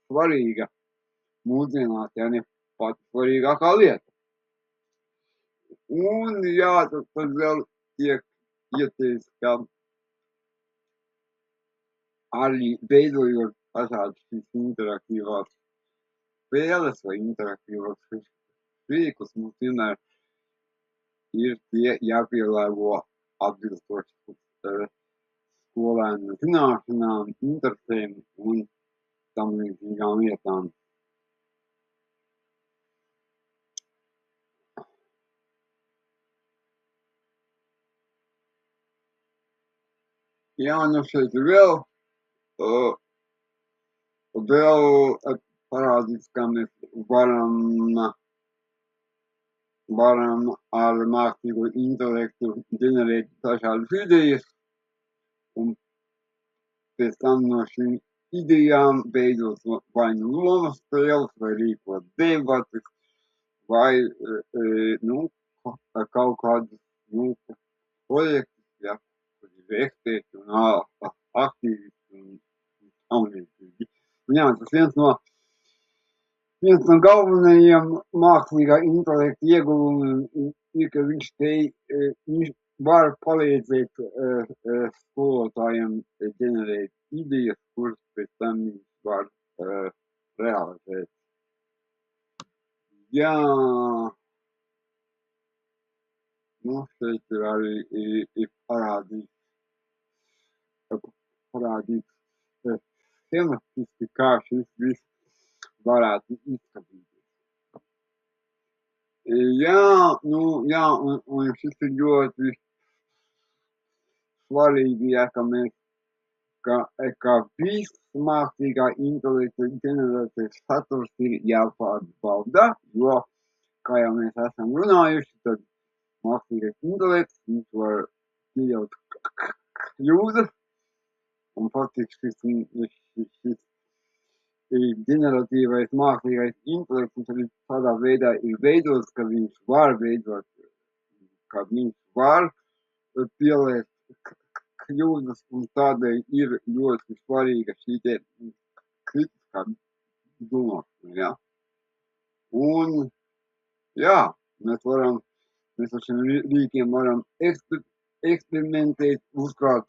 svarīga mūsdienās, ja ne pati svarīgākā lieta. Un jā, tad vēl tiek ieteikts, ka arī veidojot dažādas šīs interaktīvās spēles vai interaktīvās rīkus, mums vienmēr ir tie jāpielāgo atbilstoši skolēnu zināšanām, interesēm un tam līdzīgām lietām. Jā, šeit ir vēl parādīts, kā mēs varam ar mākslīgo intelektu ģenerēt dažādas idejas, un pēc tam no šīm idejām veidot vai nu lomas spēles, vai rīkot debates, vai kaut kādus projektus, ja, kur ir eksperti un aktīvisti un tam līdzīgi. Jā, tas viens no galvenajiem mākslīgā intelekta ieguvumiem ir, ka viņš var palīdzēt skolotājiem ģenerēt idejas, kuras pēc tam viņš var realizēt. Jā, šeit ir arī parādīts schematiski, kā šis viss varētu izskatīties. Jā, un šis ir ļoti svarīgi, ja, ka viss mākslīgā intelekta ģenerētais saturs ir jāpārbauda, jo, kā jau mēs esam runājuši, tad mākslīgais intelekts, viņš var pieļaut kļūdas, un faktiski šis ģeneratīvais mākslīgais intelekts arī tādā veidā ir veidots, ka viņš var veidot, ka viņš var pielēst kļūdas, un tādēļ ir ļoti svarīga šī te kritiskā domāšana, ja. Un, jā, mēs ar šiem rīkiem varam eksperimentēt, uzkrāt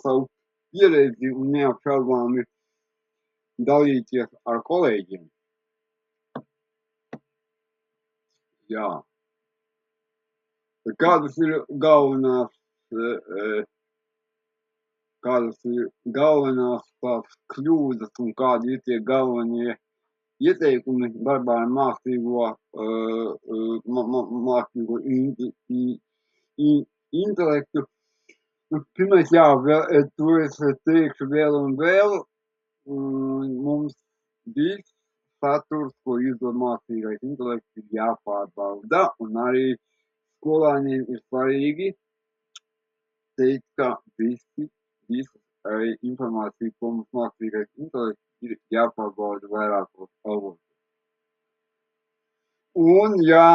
savu pieredzi un neapšaubāmi dalīties ar kolēģiem. Jā. Kādas ir galvenās kādas ir galvenās tās kļūdas un kādi ir tie galvenie ieteikumi darbā ar mākslīgo intelektu. Nu, pirmais, jā, to es teikšu vēl un vēl. Mums viss saturs, ko izdod mākslīgais intelekts, ir jāpārbauda, un arī skolāņiem ir svarīgi teikt, ka visu informāciju, ko mums mākslīgais intelekts ir jāpārbauda vairākos avotos. Un jā,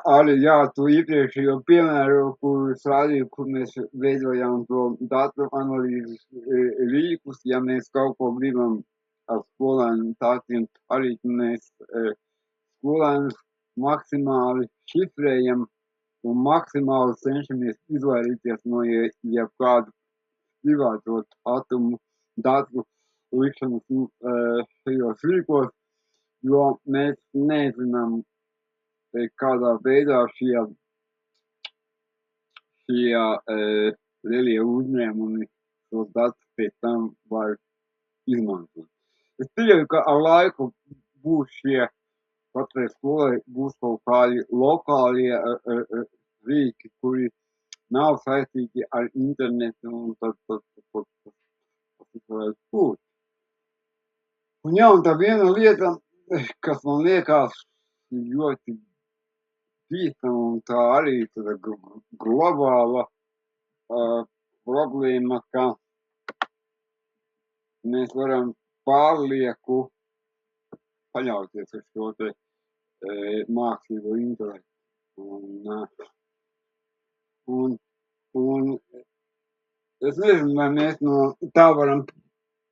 arī jā, to iepriekšējo piemēru, kur es rādīju, kur mēs veidojām to datu analīzes rīkus, ja mēs kaut ko gribam ar skolēniem tātiem, arī mēs skolēnus maksimāli šifrējam un maksimāli cenšamies izvairīties no jebkādu privāto datu likšanas šajos rīkos, jo mēs nezinām, kādā veidā šie lielie uzņēmumi tos datus pēc tam var izmantot. Es pieļauju, ka ar laiku būs katrai skolai būs kaut kādi lokālie rīki, kuri nav saistīti ar internetu, un tas varētu būt. Un jā, un tā viena lieta, kas man liekas ļoti bīstama, un tā arī tāda globāla problēma, ka mēs varam pārlieku paļauties uz šo te mākslīgo intelektu. Un es nezinu, vai mēs no tā varam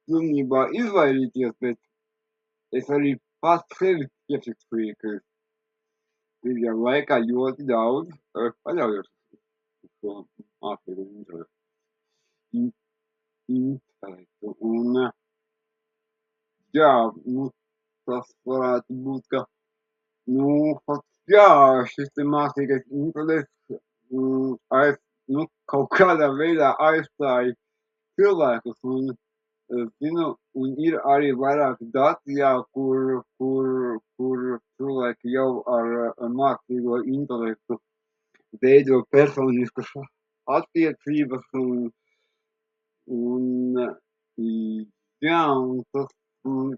pilnībā izvairīties, bet es arī pats sevi piefiksēju, ka pēdējā laikā ļoti daudz paļaujos uz šo mākslīgo intelektu. Un jā, nu, tas varētu būt, ka, jā, šis te mākslīgais intelekts kaut kādā veidā aizstāja cilvēkus, un ir arī vairāki dati, jā, kur cilvēki jau ar mākslīgo intelektu veido personiskas attiecības, un jā, un tas ir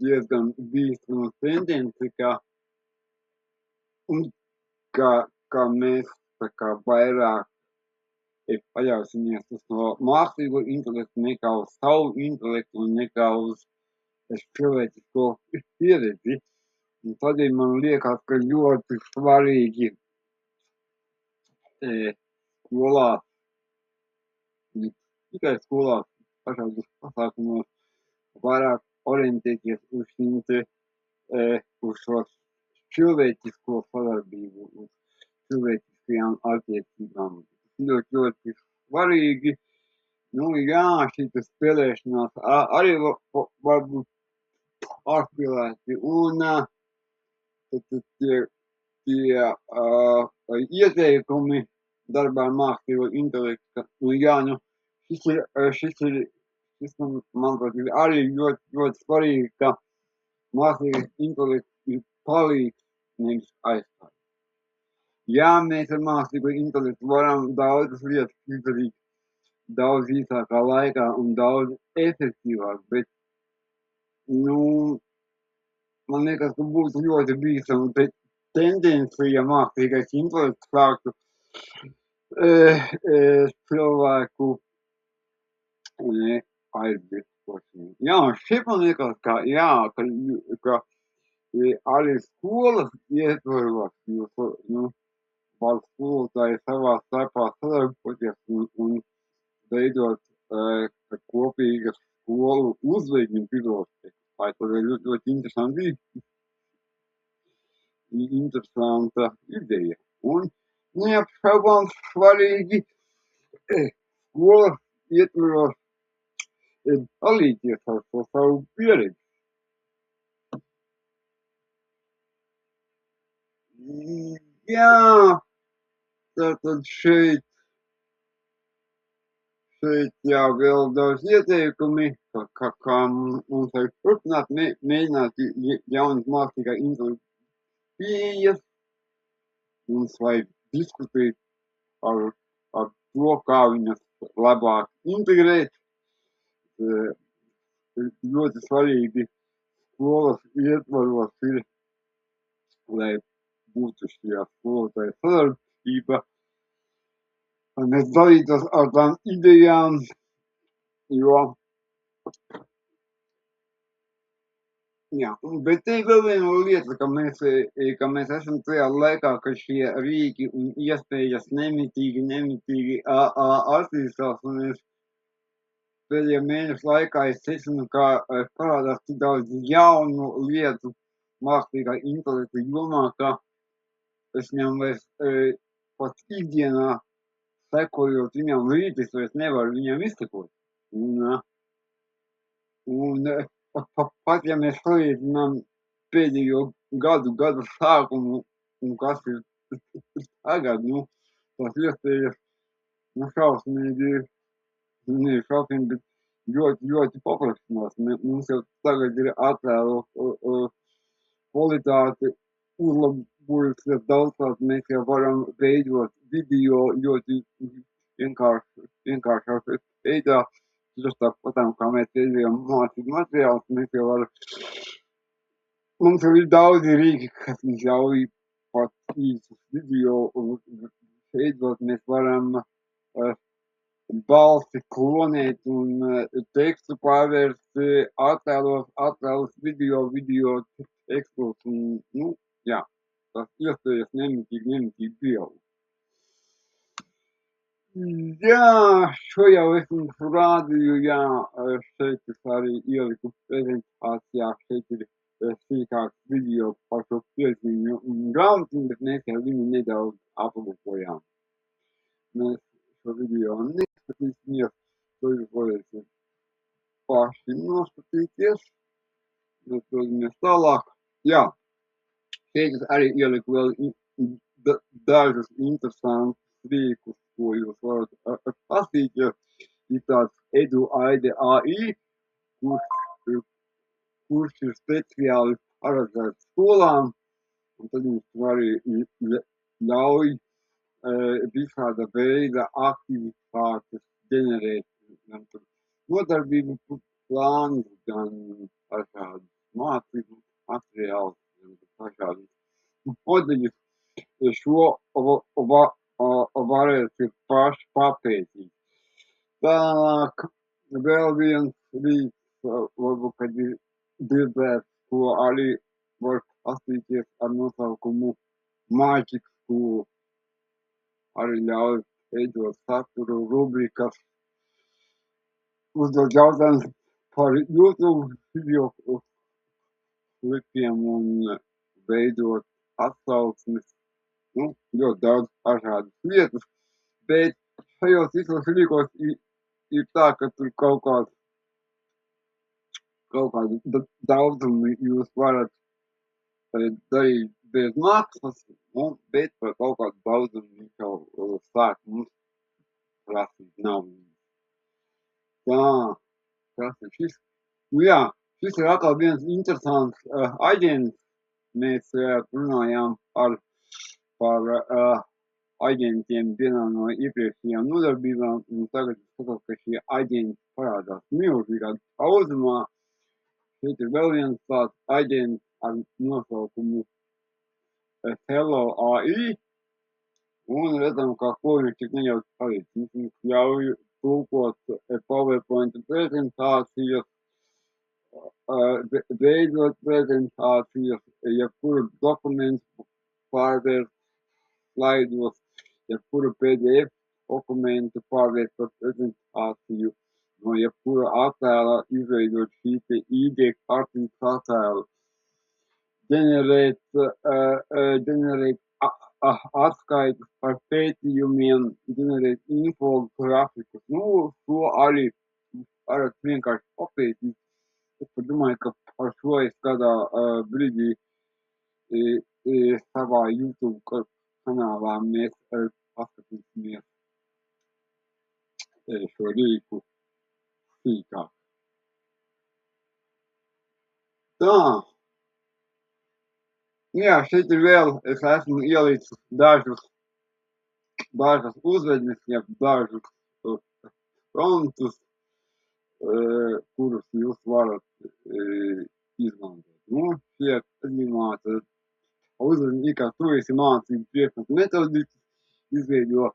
diezgan bīstama tendence, ka mēs tā kā vairāk paļausimies uz to mākslīgo intelektu nekā uz savu intelektu un nekā uz cilvēcisko pieredzi. Un tādēļ man liekas, ka ļoti svarīgi skolās, ne tikai skolās, pašādos pasākumos vairāk orientēties uz šīm te, uz šo cilvēcisko sadarbību, uz cilvēciskajām attiecībām. Ļoti, ļoti svarīgi. Nu, jā, šī spēlēšanās arī var būt pārspīlēti, un tie ieteikumi darbā ar mākslīgo intelektu, šis manuprāt, ir arī ļoti, ļoti svarīgi, ka mākslīgais intelekts ir palīgs, nevis aizstāj. Jā, mēs ar mākslīgo intelektu varam daudzas lietas izdarīt daudz īsākā laikā un daudz efektīvāk, bet, man liekas, ka būtu ļoti bīstama tendence, ja mākslīgais intelekts sāktu cilvēku aizmirstošanu. Jā, šeit man liekas, ka arī skolas ietvaros, var skolotāji savā starpā sadarboties un veidot kopīgas skolu uzvedņu bibliotekas. Tā ir ļoti interesanta ideja. Un neapšaubām svarīgi skolas ietvaros dalīties ar to savu pieredzi. Jā, Tātad šeit jā, vēl daži ieteikumi, kā mums vajag turpināt, mēģināt jaunas mākslīgā intelekta pieejas, mums vajag diskutēt ar to, kā viņas labāk integrēt. Ļoti svarīgi skolas ietvaros ir, lai būtu šajā skolotāja sadarbība, lai mēs dalītos ar tām idejām, jo, jā, bet te vēl viena lieta, ka mēs esam tajā laikā, ka šie rīki un iespējas nemitīgi attīstās, un es pēdējo mēnešu laikā es secinu, ka parādās tik daudz jaunu lietu mākslīgā intelekta jomā, ka es viņam vairs pat ikdienā sekojot viņam līdzi, es vairs nevaru viņam izsekot. Un pat ja mēs salīdzinām pēdējo gadu sākumu un kas ir tagad, tās iespējas, šausmīgi, ne šausmīgi, bet ļoti paplašinās. Mums jau tagad ir attēlu kvalitāte uzlabojusies daudzkārt, mēs jau varam veidot video ļoti vienkāršā veidā. Tas tāpatām, kā mēs veidojam mācību materiālus, mēs jau varam, mums jau ir daudzi rīki, kas mums ļauj pat īsus video veidot, mēs varam balsi klonēt un tekstu pārvērst attēlos video tekstos un, jā, tas iespējas nemitīgi pieaug. Jā, šo jau es jums rādīju, jā, šeit es arī ieliku prezentācijā, šeit ir sīkāks video par šo piezīmju un grāmatiņu, bet mēs jau viņu nedaudz aplūkojām. Mēs šo video neskatīsimies, to jūs varēsiet paši noskatīties. Mēs dodamies tālāk. Jā, šeit es arī ieliku vēl dažus interesantus rīkus, ko jūs varat paskatīties. Ir tāds EduAide AI, kurš ir speciāli paredzēts skolām, un tad jums arī ļauj visāda veida aktivitātes ģenerēt, gan tur nodarbību plānus, gan dažādas mācību materiālus, gan dažādas modeļus. Šo varēsiet paši papētīt. Tālāk vēl viens rīks, varbūt, kad ir dzirdēts, ko arī var paskatīties ar nosaukumu Magic School. Arī ļauj veidot saturu rubrikas, uzdot jautājumus par YouTube video klipiem un veidot atsauksmes, ļoti daudz dažādas lietas, bet šajos visos rīkos ir tā, ka tur kaut kādu daudzumu jūs varat darīt bez maksas, bet par kaut kādu daudzumu viņš jau sāk mums prasīt naudu. Tā, kas ir šis? Jā, šis ir atkal viens interesants aģents. Mēs runājām par aģentiem vienā no iepriekšējām nodarbībām, un tagad skatos, ka šie aģenti parādās milzīgā daudzumā. Šeit ir vēl viens tāds aģents ar nosaukumu Hello AI, un redzam, kā ko viņš tik neļauj darīt. Viņš ļauj tulkot PowerPoint prezentācijas, veidot prezentācijas, jebkuru dokumentu pārvērst slaidos, jebkuru PDF dokumentu pārvērst par prezentāciju, no jebkura attēla izveidot šī te ID kartītes attēlu, ģenerēt atskaitas par pētījumiem, ģenerēt infografikus. To arī varat vienkārši papētīt. Es domāju, ka par šo es kādā brīdī savā YouTube kanālā mēs paskatīsimies šo rīku sīkāk. Tā. Jā, šeit ir vēl, es esmu ielicis dažas uzvednes, ja dažus promptus, kurus jūs varat izmantot. Nu, šie gadījumā tad uzvedni, kā tu esi mācību priekšmetu metodikas izveido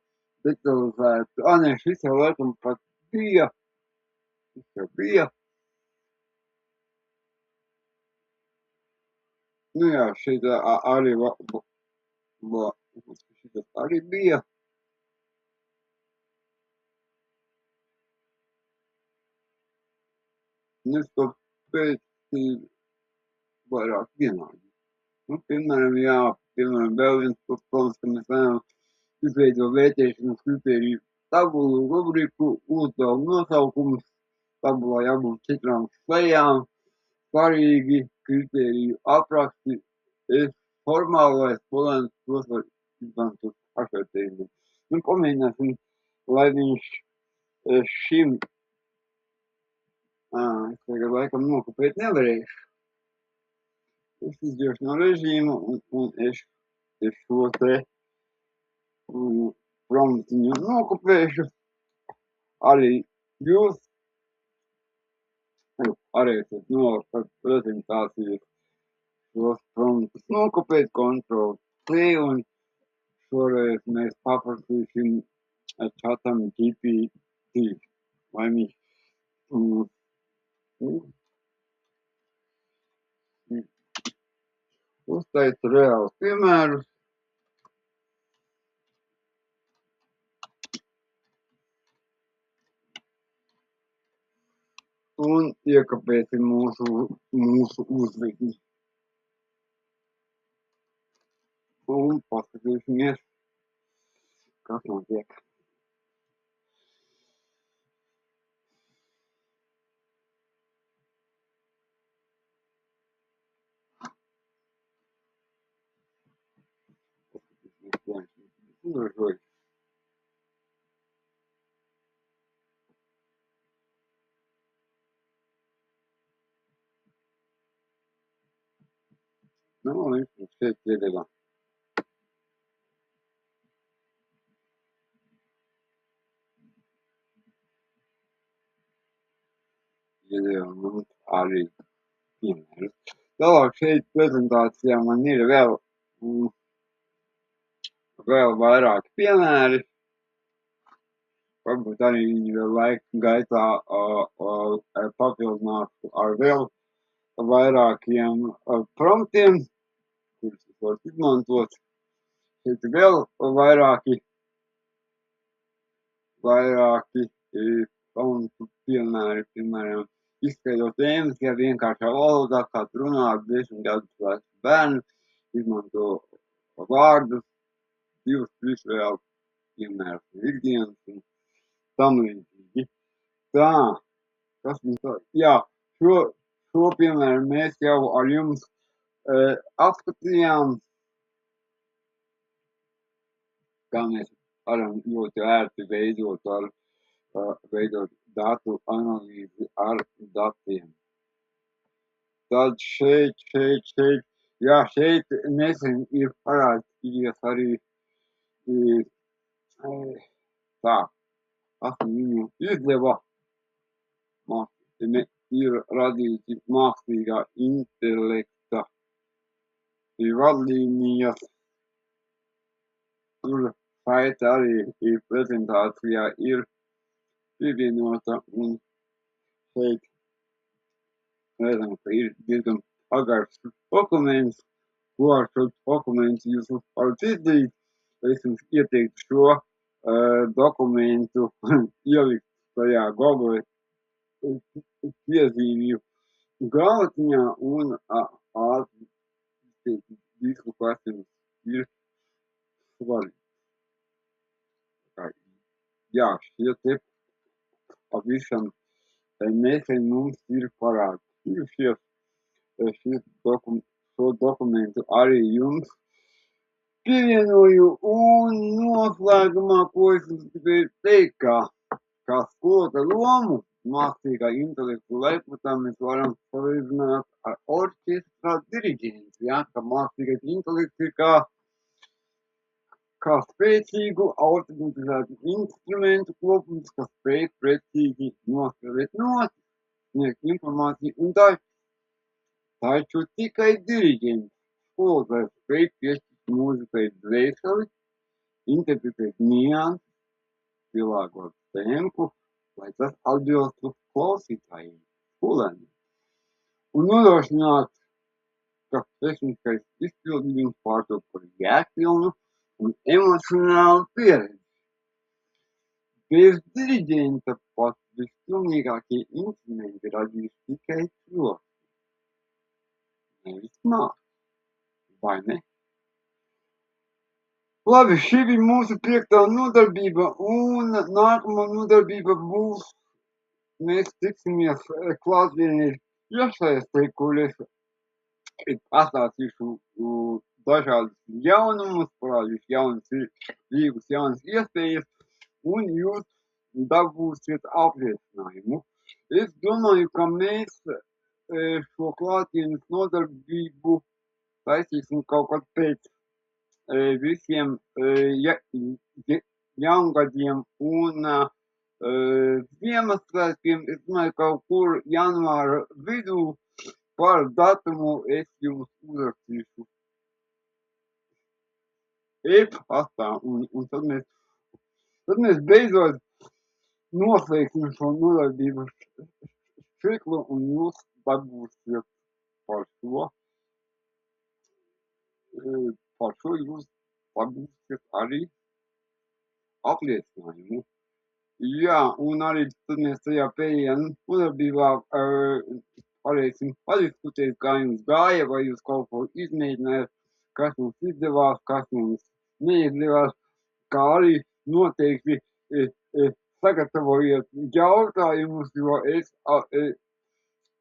detalizētu. Nē, šis jau laikam pat bija. Šis jau bija. Nu jā, šeit arī šitas arī bija. Un es to pētīju vairāk vienādi. Nu, piemēram, vēl viens, protams, ka mēs varam izveidot vērtēšanas kritēriju tabulu, rubriku, uzdevumu nosaukums, tabulā jābūt 4 slējām, svarīgi kritēriju apraksti, formālais polēns, tos var izmantot pašvērtējumiem. Nu, pamēģināsim, lai viņš šim, es tagad laikam nokopēt nevarēšu. Es iziešu no režīma un es šo te promptiņu nokopēšu. Arī jūs arī esat par prezentācijas šos promptus nokopēt, Ctrl+C, un šoreiz mēs paprasīsim chatam GPT, lai viņš uztaisa reālus piemērus. Un iekopēsim mūsu uzvedni. Un paskatīsimies, kas notiek. Nu, viņš šeit iedegā. Iedegā mums arī piemērus. Tālāk šeit prezentācijā man ir vēl vairāki piemēri. Varbūt arī viņi vēl laika gaitā papildinātu ar vēl vairākiem promptiem, kurus jūs varat izmantot. Šeit ir vēl vairāki promptu piemēri, piemēram, izskaidrot tēmas, ja vienkāršā valodā, kā runā ar 10 gadus vecu bērnu, izmanto vārdus, 2-3 vēl piemērus no ikdienas un tam līdzīgi. Tā, kas mums tā? Jā, šo piemēru mēs jau ar jums apskatījām, kā mēs varam ļoti ērti veidot datu analīzi ar datiem. Tad šeit, jā, šeit nesen ir parādījies arī tā, viņu izdeva, ir radīti mākslīgā intelekta vadlīnijas, tur saite arī prezentācijā ir pievienota, un šeit redzam, ka ir diezgan pagars dokuments, ko ar šo dokumentu jūs varat izdarīt. Es jums ieteiktu šo dokumentu ielikt tajā Google piezīmju grāmatiņā un ātri visu, kas jums ir svarīgi. Jā, šie te pavisam nesen mums ir parādījušies. Šo dokumentu arī jums pievienoju un noslēgumā, ko es gribēju teikt, kā skolotāja lomu mākslīgā intelektu laikmetā mēs varam salīdzināt ar orķestra diriģentu, ja, ka mākslīgais intelekts ir kā spēcīgu automatizētu instrumentu kopums, kas spēj precīzi nospēlēt notis, sniegt informāciju un taču tikai diriģents skolotājs spēj piešķirt mūzikai dvēseli, interpretēt nianses, pielāgot tempu, lai tas atbilstu klausītājiem, skolēniem, un nodrošināt, ka tehniskais izpildījums pārtop par jēgpilnu un emocionālu pieredzi. Bez diriģenta pat vispilnīgākie instrumenti radīs tikai troksni, nevis mākslu, vai ne? Labi, šī bija mūsu 5. nodarbība, un nākamā nodarbība būs, mēs tiksimies klātvienīgi tiešsaistē, kur es pastāstīšu dažādus jaunumus, parādīšu jaunas dzīves, jaunas iespējas, un jūs dabūsiet apliecinājumu. Es domāju, ka mēs šo klātienes nodarbību taisīsim kaut kad pēc visiem jaungadiem un Ziemassvētkiem. Es domāju, kaut kur janvāra vidū par datumu es jums uzrakstīšu e-pastā, un tad mēs beidzot noslēgsim šo nodarbību ciklu, un jūs dabūsiet par šo jūs dabūsiet arī apliecinājumu. Jā, un arī tad mēs tajā pēdējā nodarbībā varēsim padiskutēt, kā jums gāja, vai jūs kaut ko izmēģinājāt, kas mums izdevās, kas mums neizdevās, kā arī noteikti sagatavojiet jautājumus, jo es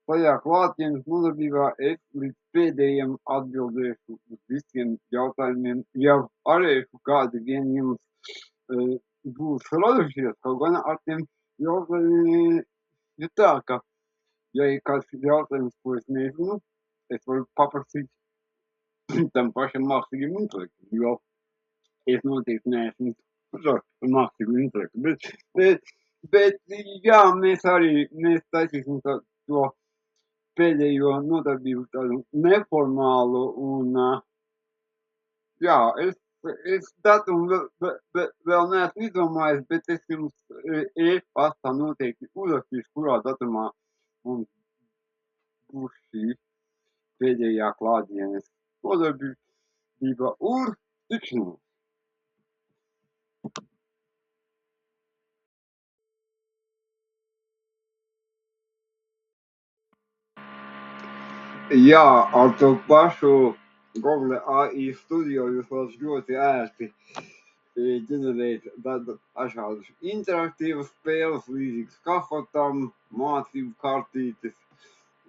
tajā klātienes nodarbībā es līdz pēdējiem atbildēšu uz visiem jautājumiem, ja varēšu, kādi vien jums būs radušies, kaut gan ar tiem jautājumiem ir tā, ka, ja ir kāds jautājums, ko es nezinu, es varu paprasīt tam pašam mākslīgam intelektam, jo es noteikti neesmu mākslīgu intelektu, bet jā, mēs taisīsim to pēdējo nodarbību tādu neformālu, un jā, es datumu vēl neesmu izdomājis, bet es jums e-pastā noteikti uzrakstīšu, kurā datumā mums būs šī pēdējā klātienes nodarbība uz tikšanos. Jā, ar to pašu Google AI Studio jūs varat ļoti ērti ģenerēt dažādas interaktīvas spēles, līdzīgas Kahotam, mācību kartītes,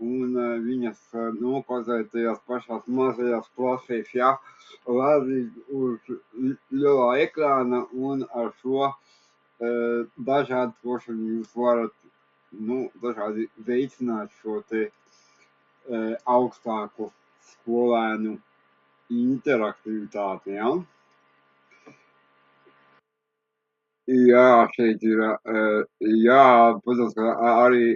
un viņas nokazēt tajās pašās mazajās klasēs, ja, rādīt uz lielā ekrāna, un ar šo dažādi drošini jūs varat, dažādi veicināt šo te augstāku skolēnu interaktivitāti, ja? Jā, šeit ir, protams, ka arī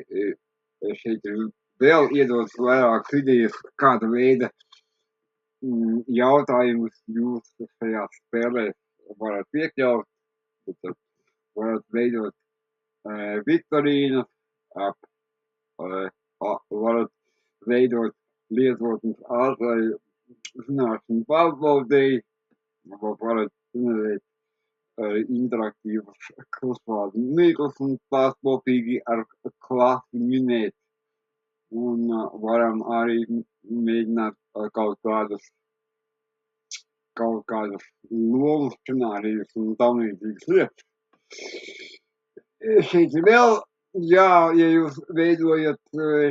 šeit ir vēl iedotas vairākas idejas, kāda veida jautājumus jūs šajās spēlēs varat iekļaut, tad varat veidot viktorīnas, varat veidot lietotnes ātrai zināšanu pārbaudēji, varat generēt interaktīvas klusvārdu mīklas un tās kopīgi ar klasi minēt, un varam arī mēģināt kaut kādus lomu scenārijus un tam līdzīgas lietas. Šeit ir vēl, jā, ja jūs veidojat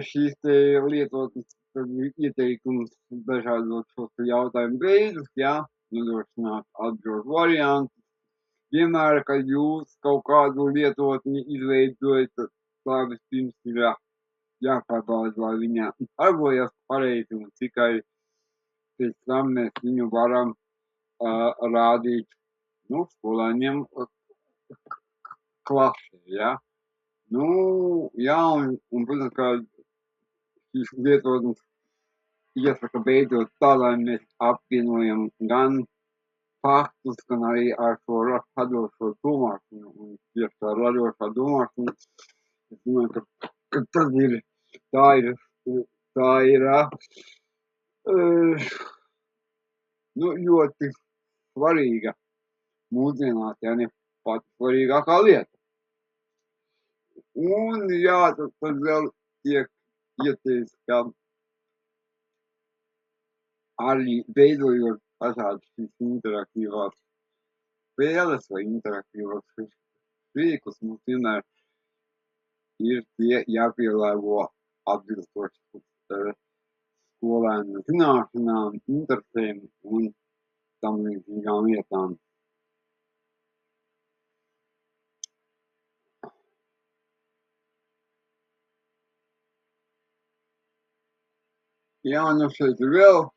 šīs te lietotnes, tad ieteikums dažādot šos jautājumu veidus, jā, nodrošināt atbilžu variantus. Vienmēr, kad jūs kaut kādu lietotni izveidojat, tā vispirms ir jāpārbauda, vai viņa darbojas pareizi, un tikai pēc tam mēs viņu varam rādīt, skolēniem klasē, ja. Protams, ka šīs lietotnes iesaka beidzot tā, lai mēs apvienojam gan faktus, gan arī ar šo radošo domāšanu, un tieši tā radošā domāšana, es domāju, ka tā ir ļoti svarīga mūsdienās, ja ne pati svarīgākā lieta. Un tad vēl tiek ieteikts, ka arī veidojot dažādas šīs interaktīvās spēles vai interaktīvos rīkus, mums vienmēr ir tie jāpielāgo atbilstoši skolēnu zināšanām, interesēm un tam līdzīgām lietām. Šeit vēl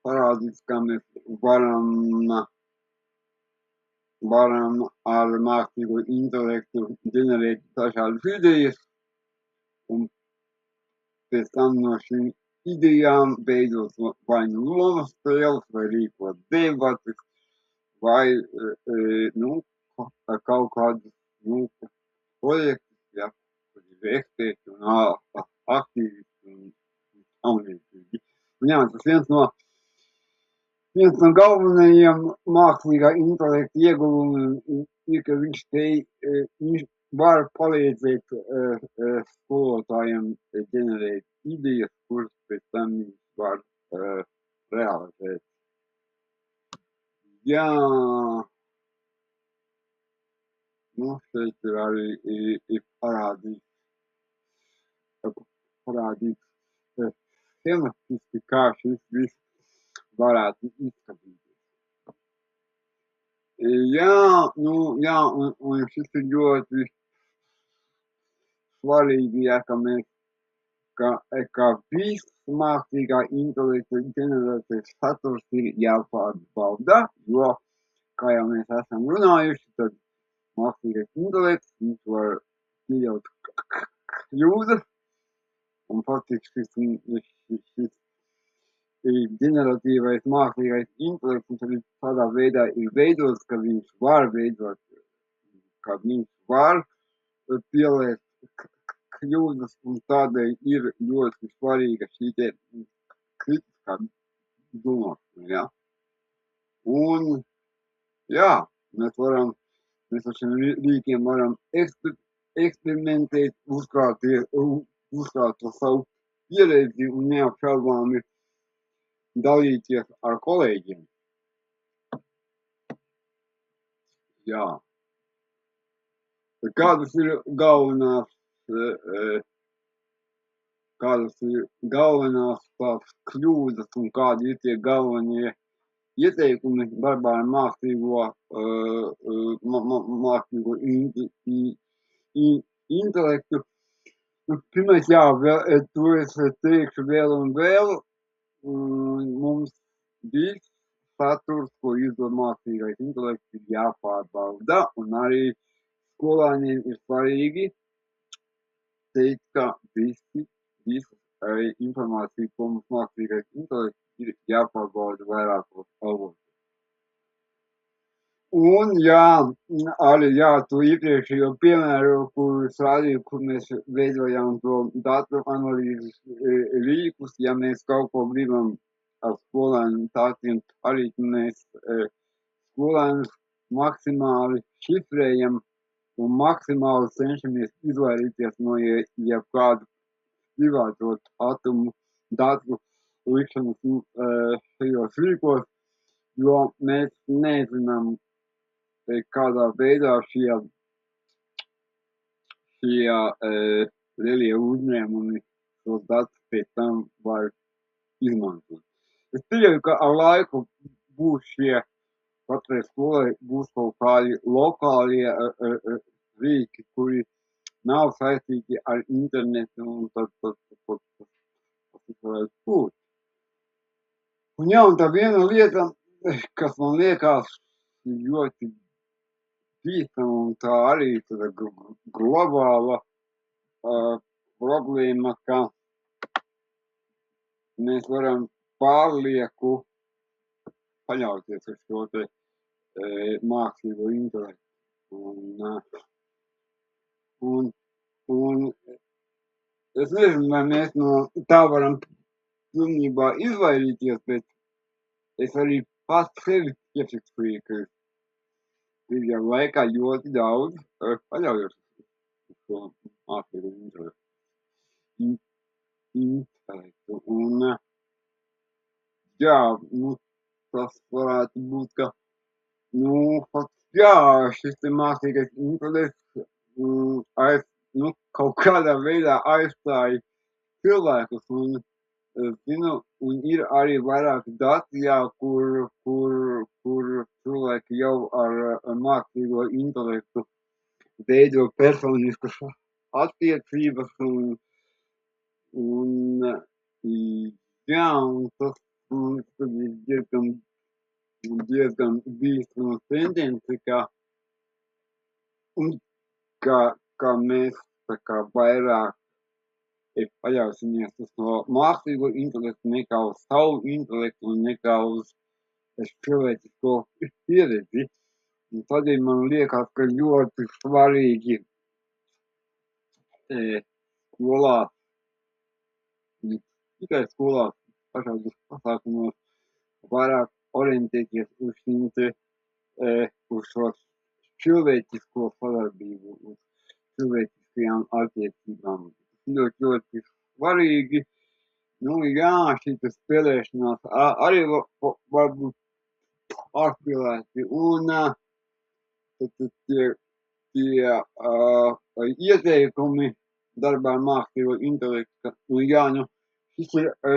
parādīts, kā mēs varam ar mākslīgo intelektu ģenerēt dažādas idejas, un pēc tam no šīm idejām veidot vai lomas spēles, vai rīkot debates, vai kaut kādus projektus, ja, kur ir eksperti un aktīvisti un tam līdzīgi. Tas viens no galvenajiem mākslīgā intelekta ieguvumiem ir, ka viņš var palīdzēt skolotājiem ģenerēt idejas, kuras pēc tam viņš var realizēt. Šeit ir arī parādīts schematiski, kā šis viss varētu izskatīties. Un šis ir ļoti svarīgi, ka viss mākslīgā intelekta ģenerētais saturs ir jāpārbauda, jo, kā jau mēs esam runājuši, tad mākslīgais intelekts, viņš var pieļaut kļūdas, un faktiski šis ģeneratīvais mākslīgais intelekts arī tādā veidā ir veidots, ka viņš var veidot, ka viņš var pielēst kļūdas, un tādēļ ir ļoti svarīga šī te kritiskā domāšana, ja. Un, mēs ar šiem rīkiem varam eksperimentēt, uzkrāt savu pieredzi un neapšaubāmi dalīties ar kolēģiem. Kādas ir galvenās tās kļūdas un kādi ir tie galvenie ieteikumi darbā ar mākslīgo intelektu? Pirmais, to es teikšu vēl un vēl. Mums viss saturs, ko izdod mākslīgais intelekts, ir jāpārbauda, un arī skolēniem ir svarīgi teikt, ka visa informācija, ko mums mākslīgais intelekts ir jāpārbauda vairākos avotos. Un, arī, tu iepriekšējo piemēru, kur es rādīju, kur mēs veidojām to datu analīzes rīkus, ja mēs kaut ko gribam ar skolēnu tādiem arī, mēs skolēnus maksimāli šifrējam un maksimāli cenšamies izvairīties no jebkādu privāto datu likšanas šajos rīkos, jo mēs nezinām, kādā veidā šie lielie uzņēmumi tos datus pēc tam var izmantot. Es pieļauju, ka ar laiku būs šie, katrai skolai būs kaut kādi lokālie rīki, kuri nav saistīti ar internetu, un tad tas varētu būt. Un jā, un tā viena lieta, kas man liekas ļoti bīstama, un tā arī tāda globāla problēma, ka mēs varam pārlieku paļauties uz šo te mākslīgo intelektu. Un es nezinu, vai mēs no tā varam pilnībā izvairīties, bet es arī pats sevi piefiksēju, ka pēdējā laikā ļoti daudz paļaujos uz šo mākslīgo intelektu. Un jā, tas varētu būt, ka šis te mākslīgais intelekts kaut kādā veidā aizstāja cilvēkus, un ir arī vairāki dati, kur cilvēki jau ar mākslīgo intelektu veido personiskas attiecības, un tas ir diezgan bīstama tendence, ka mēs tā kā vairāk paļausimies uz to mākslīgo intelektu nekā uz savu intelektu un nekā uz cilvēcisko pieredzi. Un tādēļ man liekas, ka ļoti svarīgi skolās, ne tikai skolās, pašādos pasākumos vairāk orientēties uz šīm te, uz šo cilvēcisko sadarbību, uz cilvēciskajām attiecībām. Ļoti, ļoti svarīgi. Šī spēlēšanās arī var būt pārspīlēti, un tie ieteikumi darbā ar mākslīgo intelektu,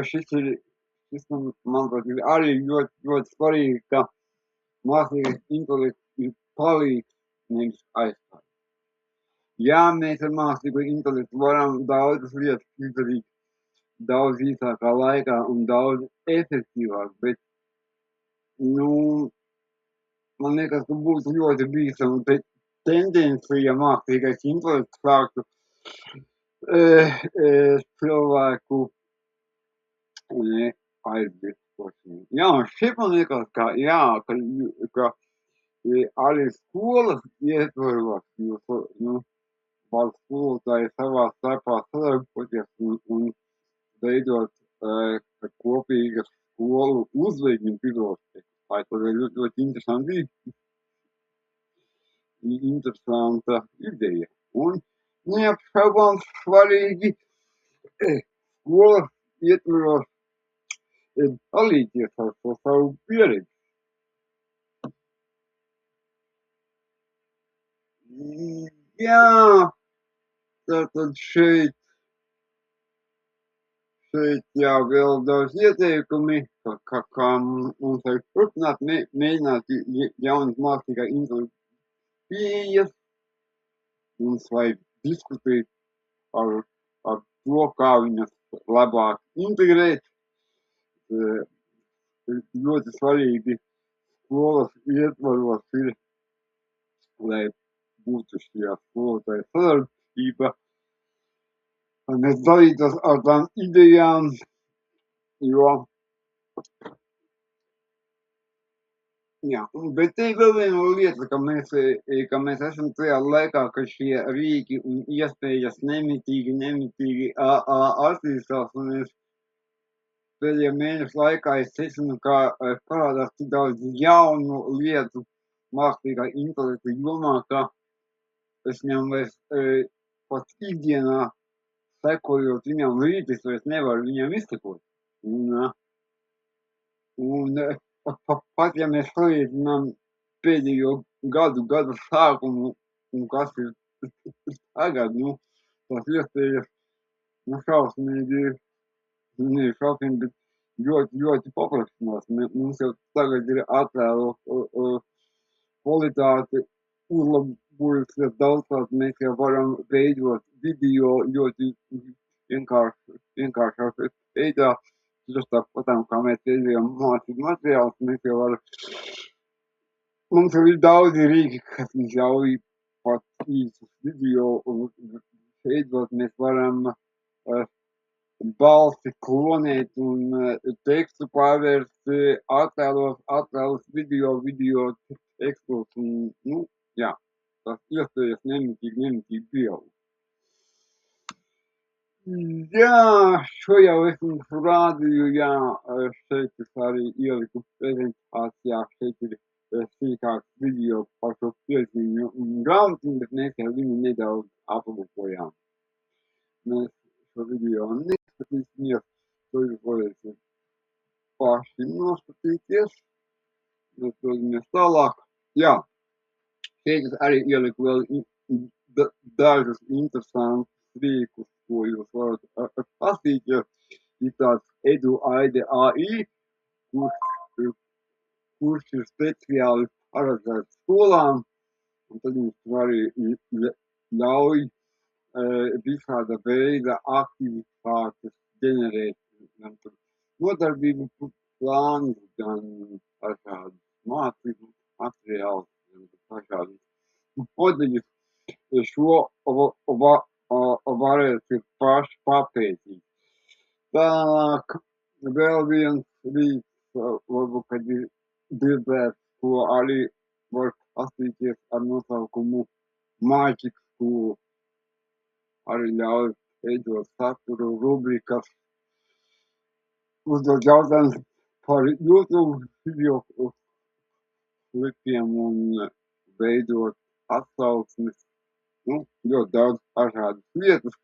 šis manuprāt, ir arī ļoti, ļoti svarīgi, ka mākslīgais intelekts ir palīgs, nevis aizstāj. Jā, mēs ar mākslīgo intelektu varam daudzas lietas izdarīt daudz īsākā laikā un daudz efektīvāk, bet, man liekas, ka būtu ļoti bīstama tendence, ja mākslīgais intelekts sāktu cilvēku aizmirst. Jā, un šeit man liekas, ka arī skolas ietvaros, var skolotāji savā starpā sadarboties un veidot kopīgas skolu uzvedņu bibliotekas. Tā ir ļoti, ļoti interesanta ideja. Un neapšaubām svarīgi skolas ietvaros dalīties ar to savu pieredzi. Jā, tātad šeit vēl daudz ieteikumi, kā mums vajag turpināt, mēģināt jaunas mākslīgā intelekta pieejas, mums vajag diskutēt ar to, kā viņas labāk integrēt. Ļoti svarīgi skolas ietvaros ir, lai būtu šajā skolotāja sadarbība, lai mēs dalītos ar tām idejām, bet te vēl viena lieta, ka mēs esam tajā laikā, ka šie rīki un iespējas nemitīgi attīstās, un es pēdējā mēneša laikā es secinu, ka parādās tik daudz jaunu lietu mākslīgā intelekta jomā, ka es viņam vairs pat ikdienā sekojot viņam līdzi, es vairs nevaru viņam izsekot. Un pat ja mēs salīdzinām pēdējo gadu sākumu un kas ir tagad, tās iespējas šausmīgi, bet ļoti paplašinās. Mums jau tagad ir attēlu kvalitāte uzlabojusies daudzkārt. Mēs jau varam veidot video ļoti vienkāršā veidā. Tas tāpat, kā mēs veidojam mācību materiālus, mums jau ir daudzi rīki, kas mums ļauj pat īsus video veidot. Mēs varam balsi klonēt un tekstu pārvērst attēlus, video tekstos, un, jā, tas iespējas nemitīgi pieaug. Jā, šo jau es jums rādīju, jā, šeit es arī ieliku prezentācijā, šeit ir sīkāks video par šo piezīmju grāmatiņu, bet mēs jau viņu nedaudz aplūkojām. Mēs šo video neskatīsimies, to jūs varēsiet paši noskatīties. Mēs dodamies tālāk. Jā, šeit es arī ieliku vēl dažus interesantus rīkus, ko jūs varat paskatīties. Ir tāds EduAide AI, kurš ir speciāli paredzēts skolām, un tad jums arī ļauj visāda veida aktivitātes ģenerēt, gan nodarbību plānus, gan dažādas mācību materiālus, gan dažādas modeļus. Šo varēsiet paši papētīt. Tālāk vēl viens rīks, varbūt, kad ir dzirdēts, ko arī var paskatīties ar nosaukumu Magic School. Arī ļauj veidot saturu rubrikas, uzdot jautājumus par YouTube video klipiem un veidot atsauksmes, ļoti daudz dažādas lietas,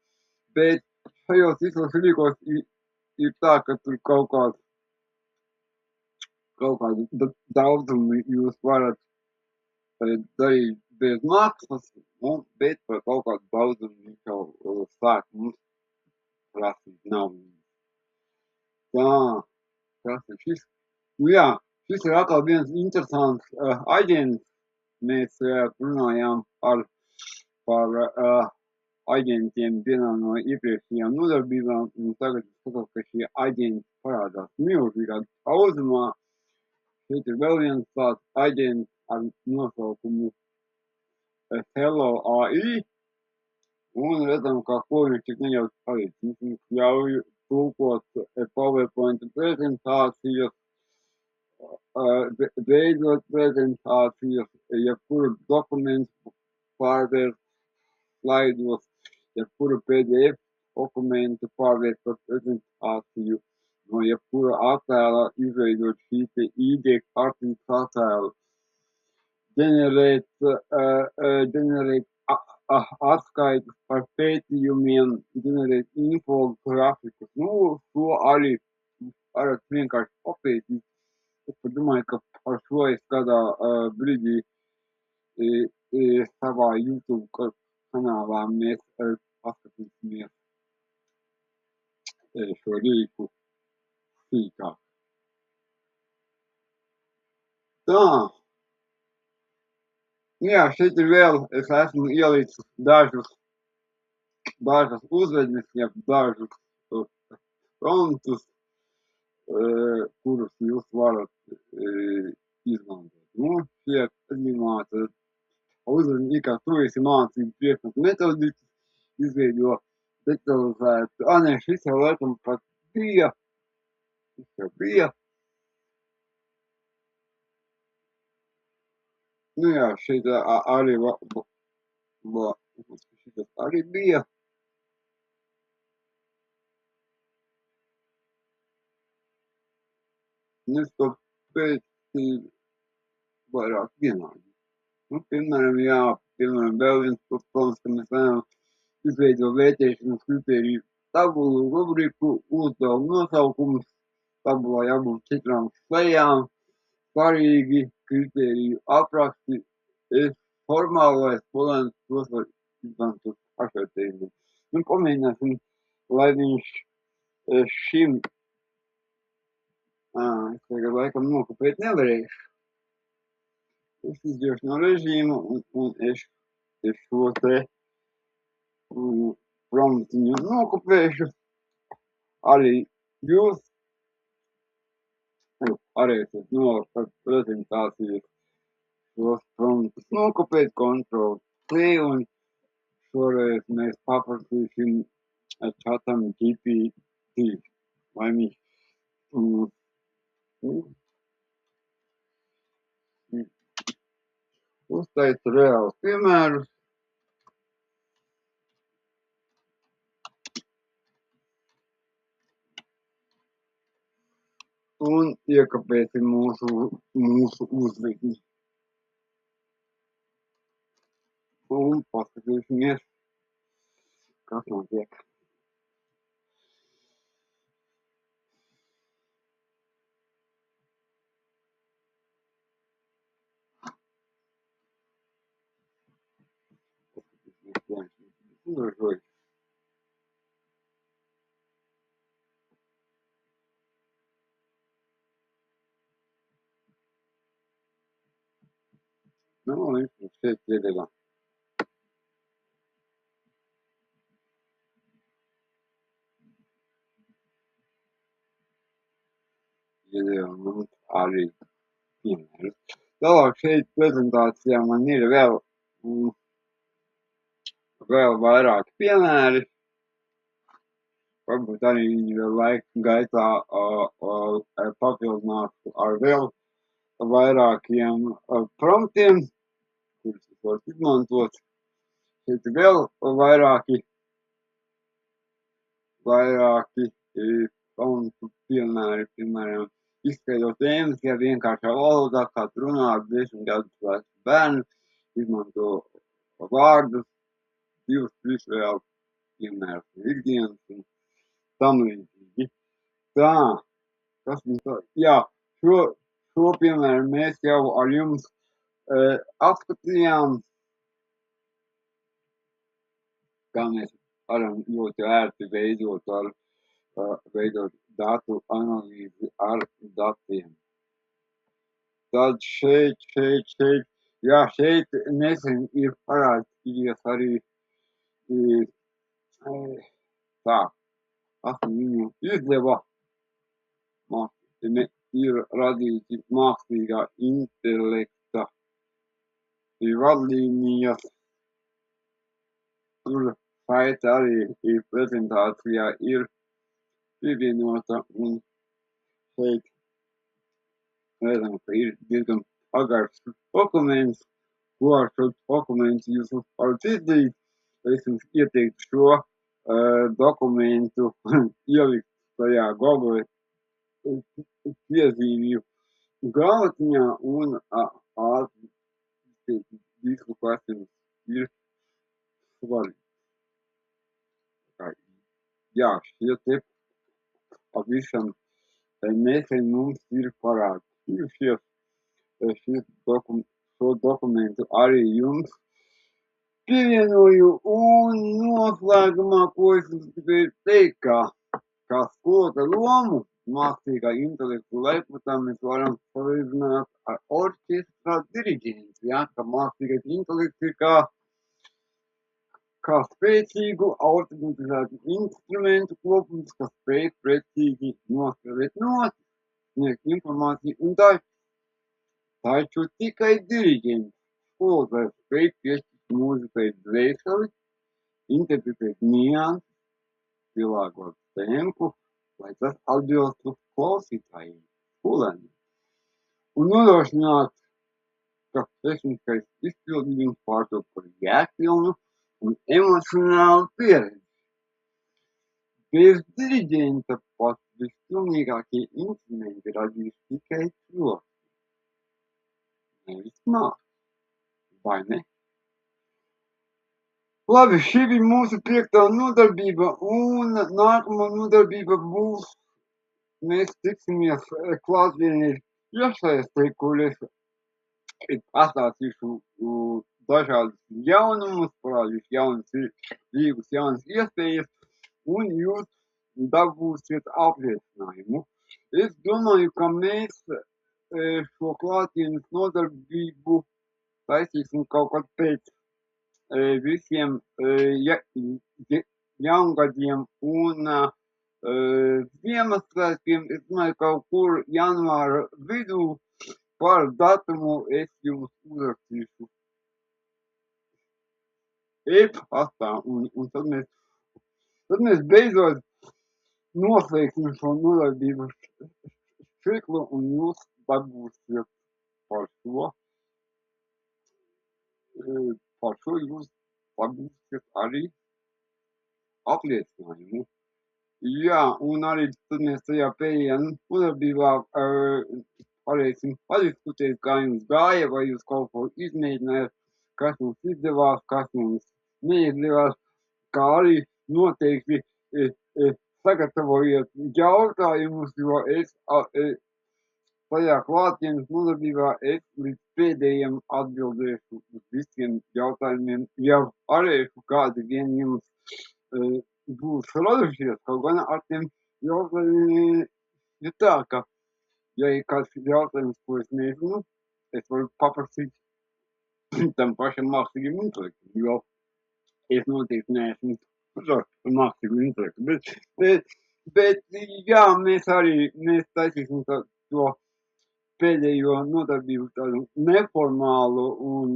bet šajos visos rīkos ir tā, ka tur kaut kādu daudzumu jūs varat darīt bez maksas, bet par kaut kādu daudzumu viņš jau sāk mums prasīt naudu. Tā, kas ir šis? Jā, šis ir atkal viens interesants aģents. Mēs runājām par aģentiem vienā no iepriekšējām nodarbībām, un tagad skatos, ka šie aģenti parādās milzīgā daudzumā. Šeit ir vēl viens tāds aģents ar nosaukumu Hello AI, un redzam, ka ko viņš tik neļaus darīt. Viņš ļauj tulkot PowerPoint prezentācijas, veidot prezentācijas, jebkuru dokumentu pārvērst slaidos, jebkuru PDF dokumentu pārvērst par prezentāciju, no jebkura attēla izveidot šī te ID kartītes attēlu, ģenerēt atskaitas par pētījumiem, ģenerēt infografikus. To arī varat vienkārši papētīt. Es domāju, ka par šo es kādā brīdī savā YouTube kanālā mēs paskatīsimies šo rīku sīkāk. Tā. Jā, šeit ir vēl, es esmu ielicis dažas uzvednes, ja dažus frontus, kurus jūs varat izmantot. Šie gadījumā uzvedni, kā tu esi mācību priekšmetu metodikas, izveido detalizētu. Nē, šis jau laikam pat bija. Šis jau bija. Jā, šeit arī šitas arī bija. Es to pēc vairāk vienādi. Piemēram, vēl viens protams, ka mēs varam izveidot vērtēšanas kritēriju tabulu, rubriku, uzdevumu nosaukums, tabulā jābūt 4 slējām, svarīgi kritēriju apraksti, formālais skolēns, tos var izmantot pašvērtējumiem. Pamēģināsim, lai viņš šim Es tagad laikam nokopēt nevarēšu. Es iziešu no režīma un es šo te promptiņu nokopēšu. Arī jūs arī esat nolikt prezentācijas šos promptus nokopēt, Ctrl+C, un šoreiz mēs paprasīsim čatam GPT, vai viņš uztaisa reālus piemērus. Un iekopēsim mūsu uzvedni. Un paskatīsimies, kas notiek. Nu, viņš šeit iedeva. Iedeva mums arī piemērus. Tālāk šeit prezentācijā man ir vēl vairāki piemēri. Varbūt arī viņi vēl laika gaitā papildinātu ar vēl vairākiem promptiem, kurus es varu izmantot. Šeit ir vēl vairāki promptu piemēri, piemēram, izskaidrot tēmas, ja vienkāršā valodā, kā tu runā ar 10 gadus vecu bērnu, izmanto vārdus, 2-3 vēl piemērus no ikdienas un tam līdzīgi. Tā, kas mums tā? Jā, šo piemēru mēs jau ar jums apskatījām, kā mēs varam ļoti ērti veidot datu analīzi ar datiem. Tad šeit, jā, šeit nesen ir parādījies arī tā, viņu izdeva, ir radīti mākslīgā intelekta vadlīnijas. Tur šeit arī prezentācijā ir pievienota, un šeit redzam, ka ir diezgan pagarš dokuments, ko ar šo dokumentu jūs varat izdarīt. Es jums ieteiktu šo dokumentu ielikt tajā Google piezīmju grāmatiņā un visu, kas jums ir svarīgi. Jā, šie te pavisam nesen mums ir parādījušies. Šo dokumentu arī jums pievienoju, un noslēgumā, ko es gribēju teikt, kā skolotāju lomu mākslīgā intelekta laikmetā mēs varam salīdzināt ar orķestra diriģentu, ja, ka mākslīgais intelekts ir kā spēcīgu automatizētu instrumentu kopums, kas spēj precīzi nospēlēt notis, sniegt informāciju un taču tikai diriģents skolotājs spēj piešķirt mūzikai dvēseli, interpretēt nianses, pielāgot tempu, lai tas atbilstu klausītājiem, skolēniem, un nodrošināt, ka tehniskais izpildījums pārtop par jēgpilnu un emocionālu pieredzi. Bez diriģenta pat vispilnīgākie instrumenti radīs tikai troksni, nevis mākslu, vai ne? Labi, šī bija mūsu 5. nodarbība, un nākamā nodarbība būs, mēs tiksimies klātvienīgi iesaistē, kur es pastāstīšu dažādus jaunumus, parādīšu jaunas rīkus, jaunas iespējas, un jūs dabūsiet apliecinājumu. Es domāju, ka mēs šo klātienes nodarbību taisīsim kaut kad pēc visiem jaungadiem un Ziemassvētkiem. Es domāju, kaut kur janvāra vidū par datumu es jums uzrakstīšu e-pastā, un tad mēs beidzot noslēgsim šo nodarbības ciklu, un jūs dabūsiet par šo jūs dabūsiet arī apliecinājumu. Jā, un arī tad mēs tajā pēdējā nodarbībā varēsim padiskutēt, kā jums gāja, vai jūs kaut ko izmēģinājāt, kas mums izdevās, kas mums neizdevās, kā arī noteikti sagatavojiet jautājumus, jo es tajā klātienes nodarbībā es līdz pēdējiem atbildēšu uz visiem jautājumiem, jau varēšu kādi vien jums būs radušies, kaut gan ar tiem jautājumiem ir tā, ka, ja ir kāds jautājums, ko es nezinu, es varu paprasīt tam pašam mākslīgam intelektam, jo es noteikti neesmu mākslīgu intelektu, bet jā, mēs taisīsim to pēdējo nodarbību tādu neformālu, un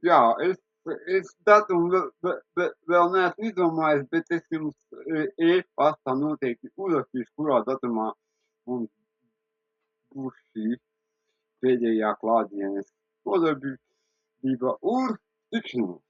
jā, es datumu vēl neesmu izdomājis, bet es jums e-pastā noteikti uzrakstīšu, kurā datumā mums būs šī pēdējā klātienes nodarbība, uz tikšanos!